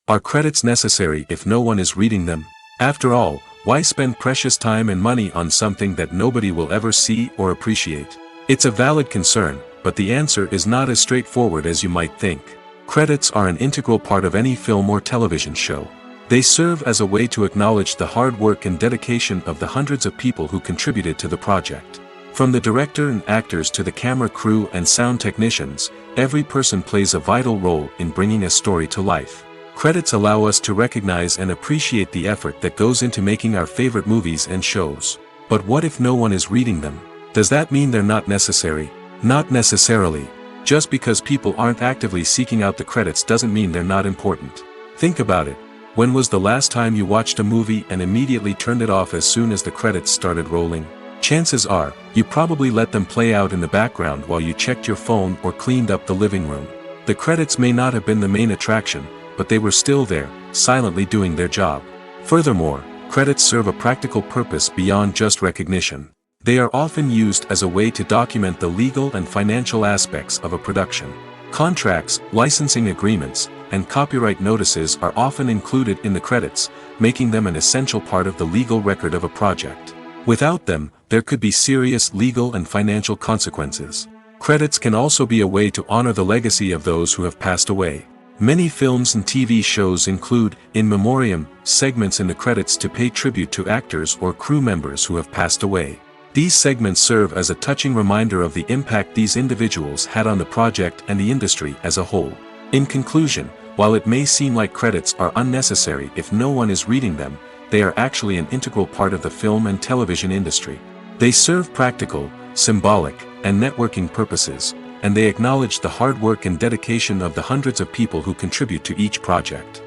Are credits necessary if no one is reading them? After all, why spend precious time and money on something that nobody will ever see or appreciate? It's a valid concern, but the answer is not as straightforward as you might think. Credits are an integral part of any film or television show. They serve as a way to acknowledge the hard work and dedication of the hundreds of people who contributed to the project. From the director and actors to the camera crew and sound technicians, every person plays a vital role in bringing a story to life. Credits allow us to recognize and appreciate the effort that goes into making our favorite movies and shows. But what if no one is reading them? Does that mean they're not necessary? Not necessarily. Just because people aren't actively seeking out the credits doesn't mean they're not important. Think about it. When was the last time you watched a movie and immediately turned it off as soon as the credits started rolling? Chances are, you probably let them play out in the background while you checked your phone or cleaned up the living room. The credits may not have been the main attraction, but they were still there, silently doing their job. Furthermore, credits serve a practical purpose beyond just recognition. They are often used as a way to document the legal and financial aspects of a production. Contracts, licensing agreements, and copyright notices are often included in the credits, making them an essential part of the legal record of a project. Without them, there could be serious legal and financial consequences. Credits can also be a way to honor the legacy of those who have passed away. Many films and TV shows include, in memoriam, segments in the credits to pay tribute to actors or crew members who have passed away. These segments serve as a touching reminder of the impact these individuals had on the project and the industry as a whole. In conclusion, while it may seem like credits are unnecessary if no one is reading them, they are actually an integral part of the film and television industry. They serve practical, symbolic, and networking purposes, and they acknowledge the hard work and dedication of the hundreds of people who contribute to each project.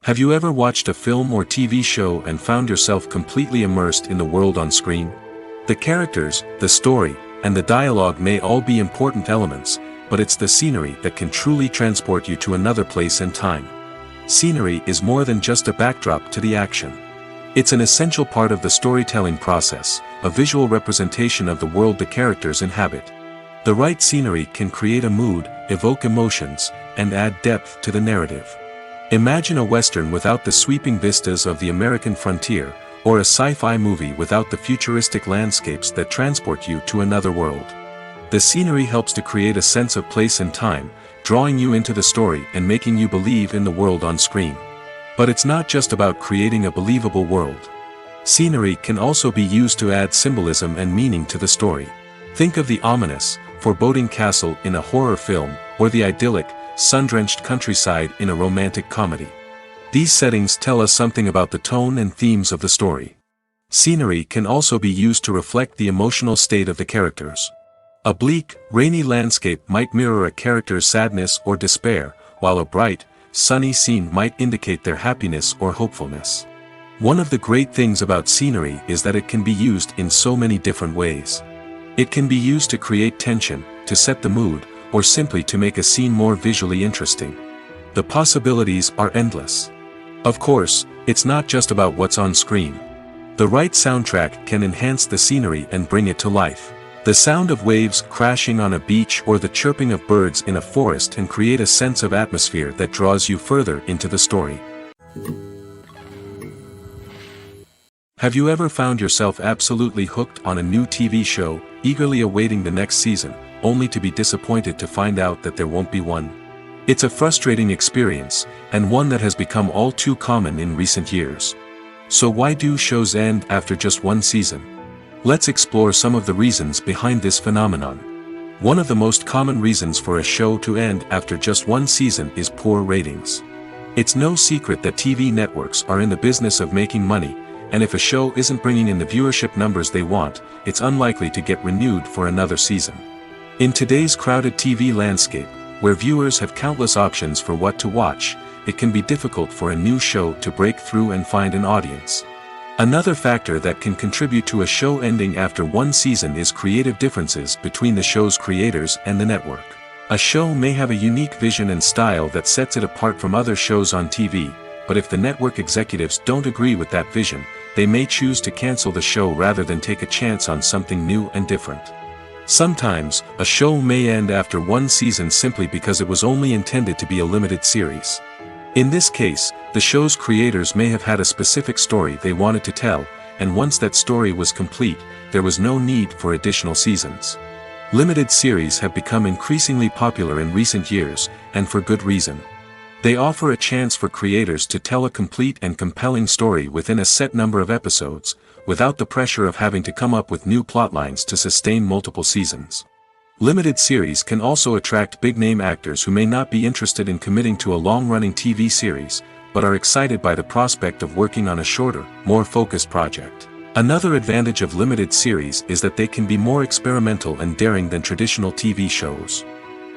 Have you ever watched a film or TV show and found yourself completely immersed in the world on screen? The characters, the story, and the dialogue may all be important elements, but it's the scenery that can truly transport you to another place and time. Scenery is more than just a backdrop to the action. It's an essential part of the storytelling process, a visual representation of the world the characters inhabit. The right scenery can create a mood, evoke emotions, and add depth to the narrative. Imagine a Western without the sweeping vistas of the American frontier, or a sci-fi movie without the futuristic landscapes that transport you to another world. The scenery helps to create a sense of place and time, drawing you into the story and making you believe in the world on screen. But it's not just about creating a believable world. Scenery can also be used to add symbolism and meaning to the story. Think of the ominous, foreboding castle in a horror film, or the idyllic, sun-drenched countryside in a romantic comedy. These settings tell us something about the tone and themes of the story. Scenery can also be used to reflect the emotional state of the characters. A bleak, rainy landscape might mirror a character's sadness or despair, while a bright, sunny scene might indicate their happiness or hopefulness. One of the great things about scenery is that it can be used in so many different ways. It can be used to create tension, to set the mood, or simply to make a scene more visually interesting. The possibilities are endless. Of course, it's not just about what's on screen. The right soundtrack can enhance the scenery and bring it to life. The sound of waves crashing on a beach or the chirping of birds in a forest can create a sense of atmosphere that draws you further into the story. Have you ever found yourself absolutely hooked on a new TV show, eagerly awaiting the next season, only to be disappointed to find out that there won't be one? It's a frustrating experience, and one that has become all too common in recent years. So why do shows end after just one season? Let's explore some of the reasons behind this phenomenon. One of the most common reasons for a show to end after just one season is poor ratings. It's no secret that TV networks are in the business of making money, and if a show isn't bringing in the viewership numbers they want, it's unlikely to get renewed for another season. In today's crowded TV landscape, where viewers have countless options for what to watch, it can be difficult for a new show to break through and find an audience. Another factor that can contribute to a show ending after one season is creative differences between the show's creators and the network. A show may have a unique vision and style that sets it apart from other shows on TV, but if the network executives don't agree with that vision, they may choose to cancel the show rather than take a chance on something new and different. Sometimes, a show may end after one season simply because it was only intended to be a limited series. In this case, the show's creators may have had a specific story they wanted to tell, and once that story was complete, there was no need for additional seasons. Limited series have become increasingly popular in recent years, and for good reason. They offer a chance for creators to tell a complete and compelling story within a set number of episodes, without the pressure of having to come up with new plotlines to sustain multiple seasons. Limited series can also attract big-name actors who may not be interested in committing to a long-running TV series, but are excited by the prospect of working on a shorter, more focused project. Another advantage of limited series is that they can be more experimental and daring than traditional TV shows.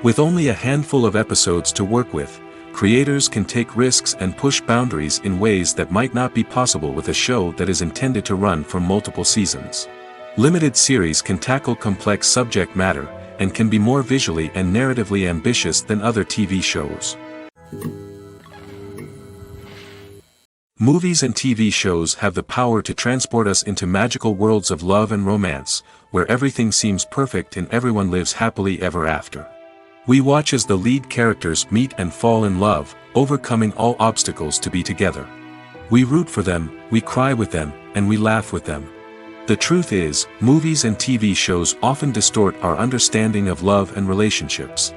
With only a handful of episodes to work with, creators can take risks and push boundaries in ways that might not be possible with a show that is intended to run for multiple seasons. Limited series can tackle complex subject matter, and can be more visually and narratively ambitious than other TV shows. Movies and TV shows have the power to transport us into magical worlds of love and romance, where everything seems perfect and everyone lives happily ever after. We watch as the lead characters meet and fall in love, overcoming all obstacles to be together. We root for them, we cry with them, and we laugh with them. The truth is, movies and TV shows often distort our understanding of love and relationships.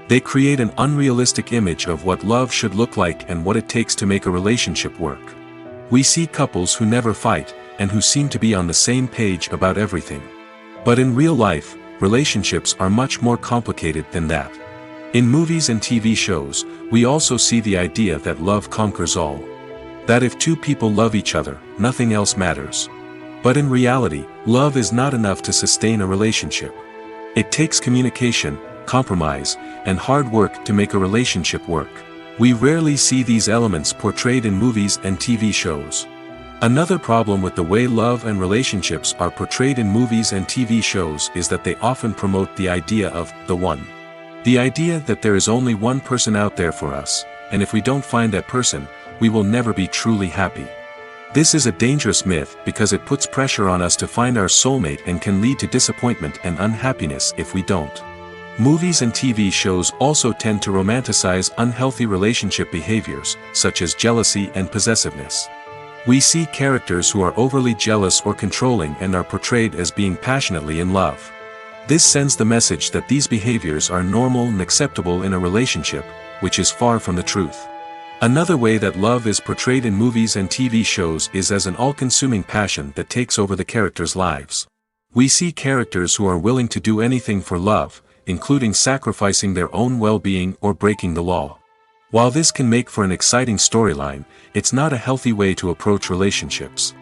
They create an unrealistic image of what love should look like and what it takes to make a relationship work. We see couples who never fight, and who seem to be on the same page about everything. But in real life, relationships are much more complicated than that. In movies and TV shows, we also see the idea that love conquers all. That if two people love each other, nothing else matters. But in reality, love is not enough to sustain a relationship. It takes communication, compromise, and hard work to make a relationship work. We rarely see these elements portrayed in movies and TV shows. Another problem with the way love and relationships are portrayed in movies and TV shows is that they often promote the idea of the one. The idea that there is only one person out there for us, and if we don't find that person, we will never be truly happy. This is a dangerous myth because it puts pressure on us to find our soulmate and can lead to disappointment and unhappiness if we don't. Movies and TV shows also tend to romanticize unhealthy relationship behaviors, such as jealousy and possessiveness. We see characters who are overly jealous or controlling and are portrayed as being passionately in love. This sends the message that these behaviors are normal and acceptable in a relationship, which is far from the truth. Another way that love is portrayed in movies and TV shows is as an all-consuming passion that takes over the characters' lives. We see characters who are willing to do anything for love, including sacrificing their own well-being or breaking the law. While this can make for an exciting storyline, it's not a healthy way to approach relationships.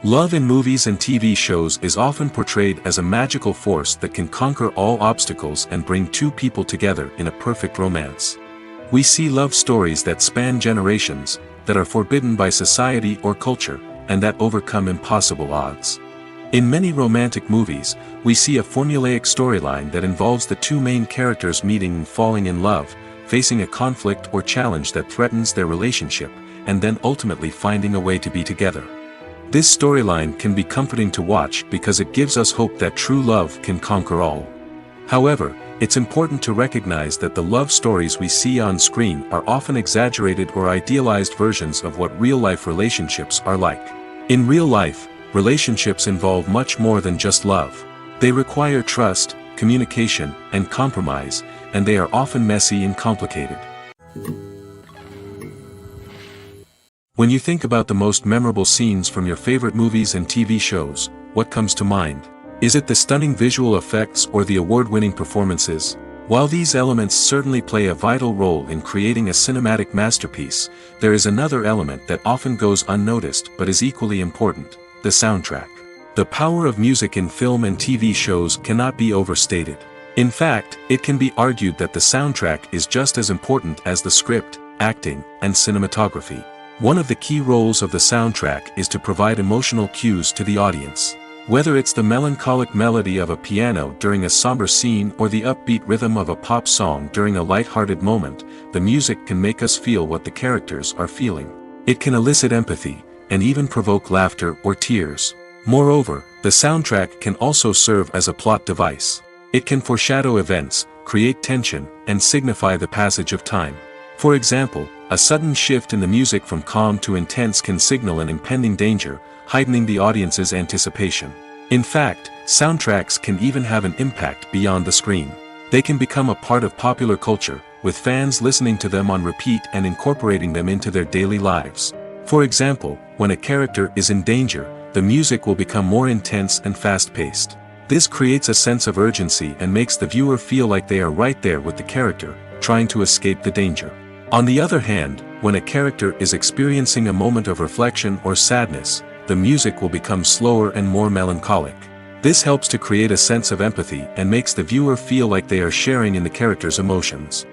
Love in movies and TV shows is often portrayed as a magical force that can conquer all obstacles and bring two people together in a perfect romance. We see love stories that span generations, that are forbidden by society or culture, and that overcome impossible odds. In many romantic movies, we see a formulaic storyline that involves the two main characters meeting and falling in love, facing a conflict or challenge that threatens their relationship, and then ultimately finding a way to be together. This storyline can be comforting to watch because it gives us hope that true love can conquer all. However, it's important to recognize that the love stories we see on screen are often exaggerated or idealized versions of what real-life relationships are like. In real life, relationships involve much more than just love. They require trust, communication, and compromise, and they are often messy and complicated. When you think about the most memorable scenes from your favorite movies and TV shows, what comes to mind? Is it the stunning visual effects or the award-winning performances? While these elements certainly play a vital role in creating a cinematic masterpiece, there is another element that often goes unnoticed but is equally important: the soundtrack. The power of music in film and TV shows cannot be overstated. In fact, it can be argued that the soundtrack is just as important as the script, acting, and cinematography. One of the key roles of the soundtrack is to provide emotional cues to the audience. Whether it's the melancholic melody of a piano during a somber scene or the upbeat rhythm of a pop song during a light-hearted moment, the music can make us feel what the characters are feeling. It can elicit empathy, and even provoke laughter or tears. Moreover, the soundtrack can also serve as a plot device. It can foreshadow events, create tension, and signify the passage of time. For example, a sudden shift in the music from calm to intense can signal an impending danger, heightening the audience's anticipation. In fact, soundtracks can even have an impact beyond the screen. They can become a part of popular culture, with fans listening to them on repeat and incorporating them into their daily lives. For example, when a character is in danger, the music will become more intense and fast-paced. This creates a sense of urgency and makes the viewer feel like they are right there with the character, trying to escape the danger. On the other hand, when a character is experiencing a moment of reflection or sadness, the music will become slower and more melancholic. This helps to create a sense of empathy and makes the viewer feel like they are sharing in the character's emotions.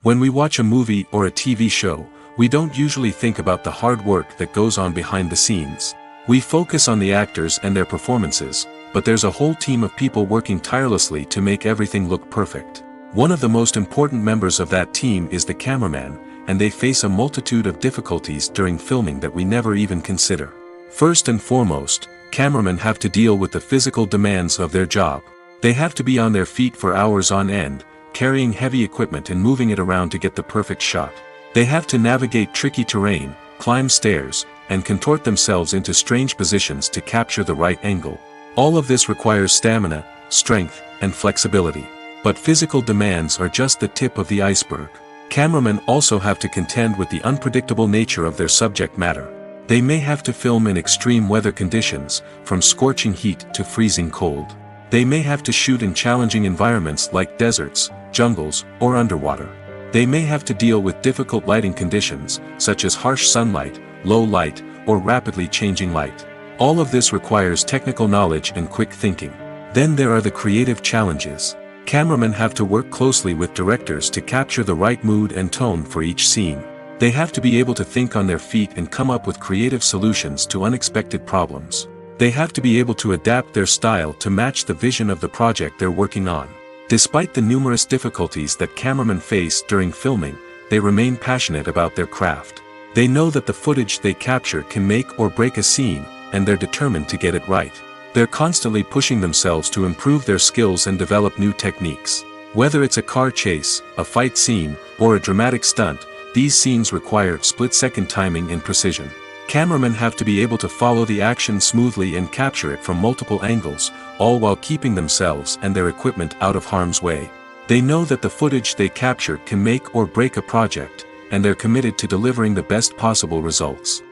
When we watch a movie or a TV show, we don't usually think about the hard work that goes on behind the scenes. We focus on the actors and their performances, but there's a whole team of people working tirelessly to make everything look perfect. One of the most important members of that team is the cameraman, and they face a multitude of difficulties during filming that we never even consider. First and foremost, cameramen have to deal with the physical demands of their job. They have to be on their feet for hours on end, carrying heavy equipment and moving it around to get the perfect shot. They have to navigate tricky terrain, climb stairs, and contort themselves into strange positions to capture the right angle. All of this requires stamina, strength, and flexibility. But physical demands are just the tip of the iceberg. Cameramen also have to contend with the unpredictable nature of their subject matter. They may have to film in extreme weather conditions, from scorching heat to freezing cold. They may have to shoot in challenging environments like deserts, jungles, or underwater. They may have to deal with difficult lighting conditions, such as harsh sunlight, low light, or rapidly changing light. All of this requires technical knowledge and quick thinking. Then there are the creative challenges. Cameramen have to work closely with directors to capture the right mood and tone for each scene. They have to be able to think on their feet and come up with creative solutions to unexpected problems. They have to be able to adapt their style to match the vision of the project they're working on. Despite the numerous difficulties that cameramen face during filming, they remain passionate about their craft. They know that the footage they capture can make or break a scene, and they're determined to get it right. They're constantly pushing themselves to improve their skills and develop new techniques. Whether it's a car chase, a fight scene, or a dramatic stunt, these scenes require split-second timing and precision. Cameramen have to be able to follow the action smoothly and capture it from multiple angles, all while keeping themselves and their equipment out of harm's way. They know that the footage they capture can make or break a project, and they're committed to delivering the best possible results.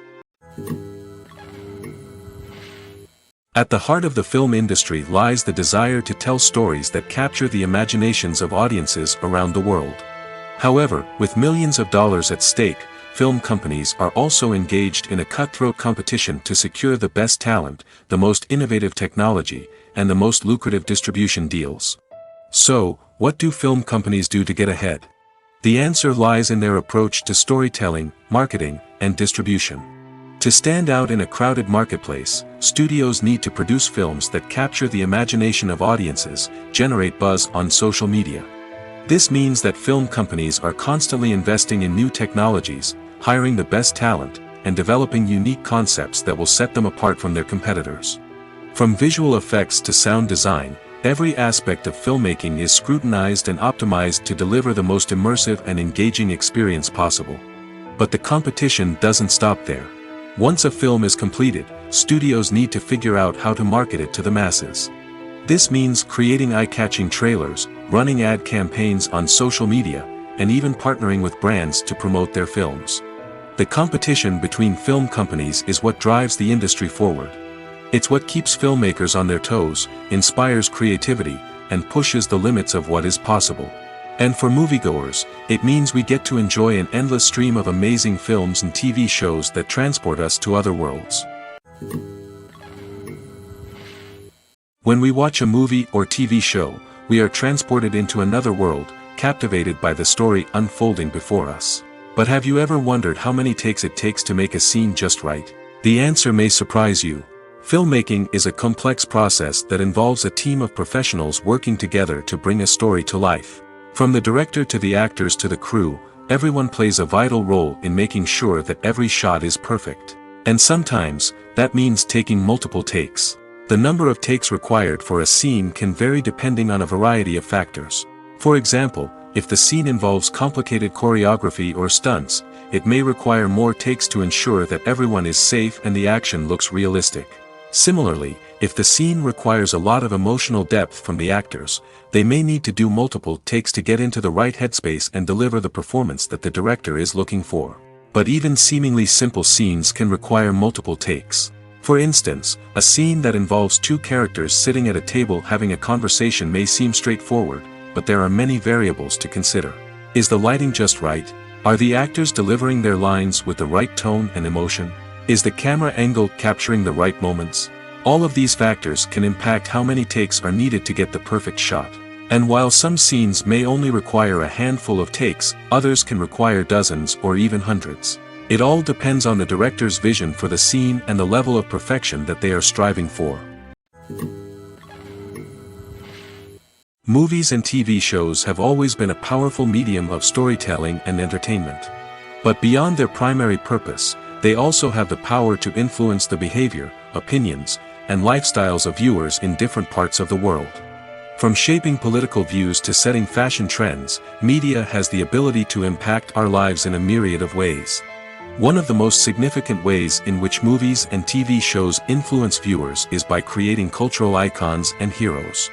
At the heart of the film industry lies the desire to tell stories that capture the imaginations of audiences around the world. However, with millions of dollars at stake, film companies are also engaged in a cutthroat competition to secure the best talent, the most innovative technology, and the most lucrative distribution deals. So, what do film companies do to get ahead? The answer lies in their approach to storytelling, marketing, and distribution. To stand out in a crowded marketplace, studios need to produce films that capture the imagination of audiences, generate buzz on social media. This means that film companies are constantly investing in new technologies, hiring the best talent, and developing unique concepts that will set them apart from their competitors. From visual effects to sound design, every aspect of filmmaking is scrutinized and optimized to deliver the most immersive and engaging experience possible. But the competition doesn't stop there. Once a film is completed, studios need to figure out how to market it to the masses. This means creating eye-catching trailers, running ad campaigns on social media, and even partnering with brands to promote their films. The competition between film companies is what drives the industry forward. It's what keeps filmmakers on their toes, inspires creativity, and pushes the limits of what is possible. And for moviegoers, it means we get to enjoy an endless stream of amazing films and TV shows that transport us to other worlds. When we watch a movie or TV show, we are transported into another world, captivated by the story unfolding before us. But have you ever wondered how many takes it takes to make a scene just right? The answer may surprise you. Filmmaking is a complex process that involves a team of professionals working together to bring a story to life. From the director to the actors to the crew, everyone plays a vital role in making sure that every shot is perfect. And sometimes, that means taking multiple takes. The number of takes required for a scene can vary depending on a variety of factors. For example, if the scene involves complicated choreography or stunts, it may require more takes to ensure that everyone is safe and the action looks realistic. Similarly, if the scene requires a lot of emotional depth from the actors, they may need to do multiple takes to get into the right headspace and deliver the performance that the director is looking for. But even seemingly simple scenes can require multiple takes. For instance, a scene that involves two characters sitting at a table having a conversation may seem straightforward, but there are many variables to consider. Is the lighting just right? Are the actors delivering their lines with the right tone and emotion? Is the camera angle capturing the right moments? All of these factors can impact how many takes are needed to get the perfect shot. And while some scenes may only require a handful of takes, others can require dozens or even hundreds. It all depends on the director's vision for the scene and the level of perfection that they are striving for. Movies and TV shows have always been a powerful medium of storytelling and entertainment. But beyond their primary purpose, they also have the power to influence the behavior, opinions, and lifestyles of viewers in different parts of the world. From shaping political views to setting fashion trends, media has the ability to impact our lives in a myriad of ways. One of the most significant ways in which movies and TV shows influence viewers is by creating cultural icons and heroes.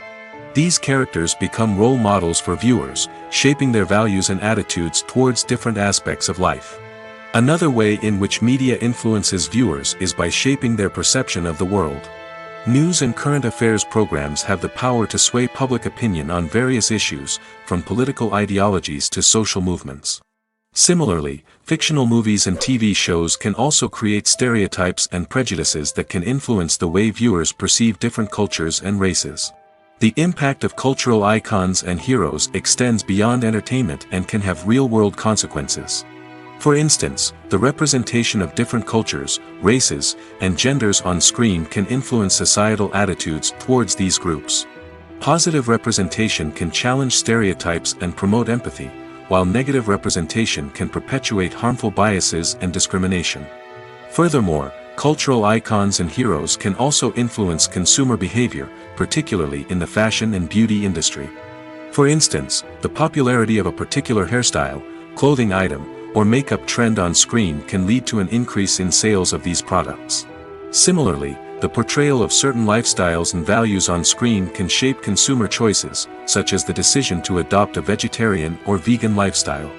These characters become role models for viewers, shaping their values and attitudes towards different aspects of life. Another way in which media influences viewers is by shaping their perception of the world. News and current affairs programs have the power to sway public opinion on various issues, from political ideologies to social movements. Similarly, fictional movies and TV shows can also create stereotypes and prejudices that can influence the way viewers perceive different cultures and races. The impact of cultural icons and heroes extends beyond entertainment and can have real-world consequences. For instance, the representation of different cultures, races, and genders on screen can influence societal attitudes towards these groups. Positive representation can challenge stereotypes and promote empathy, while negative representation can perpetuate harmful biases and discrimination. Furthermore, cultural icons and heroes can also influence consumer behavior, particularly in the fashion and beauty industry. For instance, the popularity of a particular hairstyle, clothing item, or makeup trend on screen can lead to an increase in sales of these products. Similarly, the portrayal of certain lifestyles and values on screen can shape consumer choices, such as the decision to adopt a vegetarian or vegan lifestyle.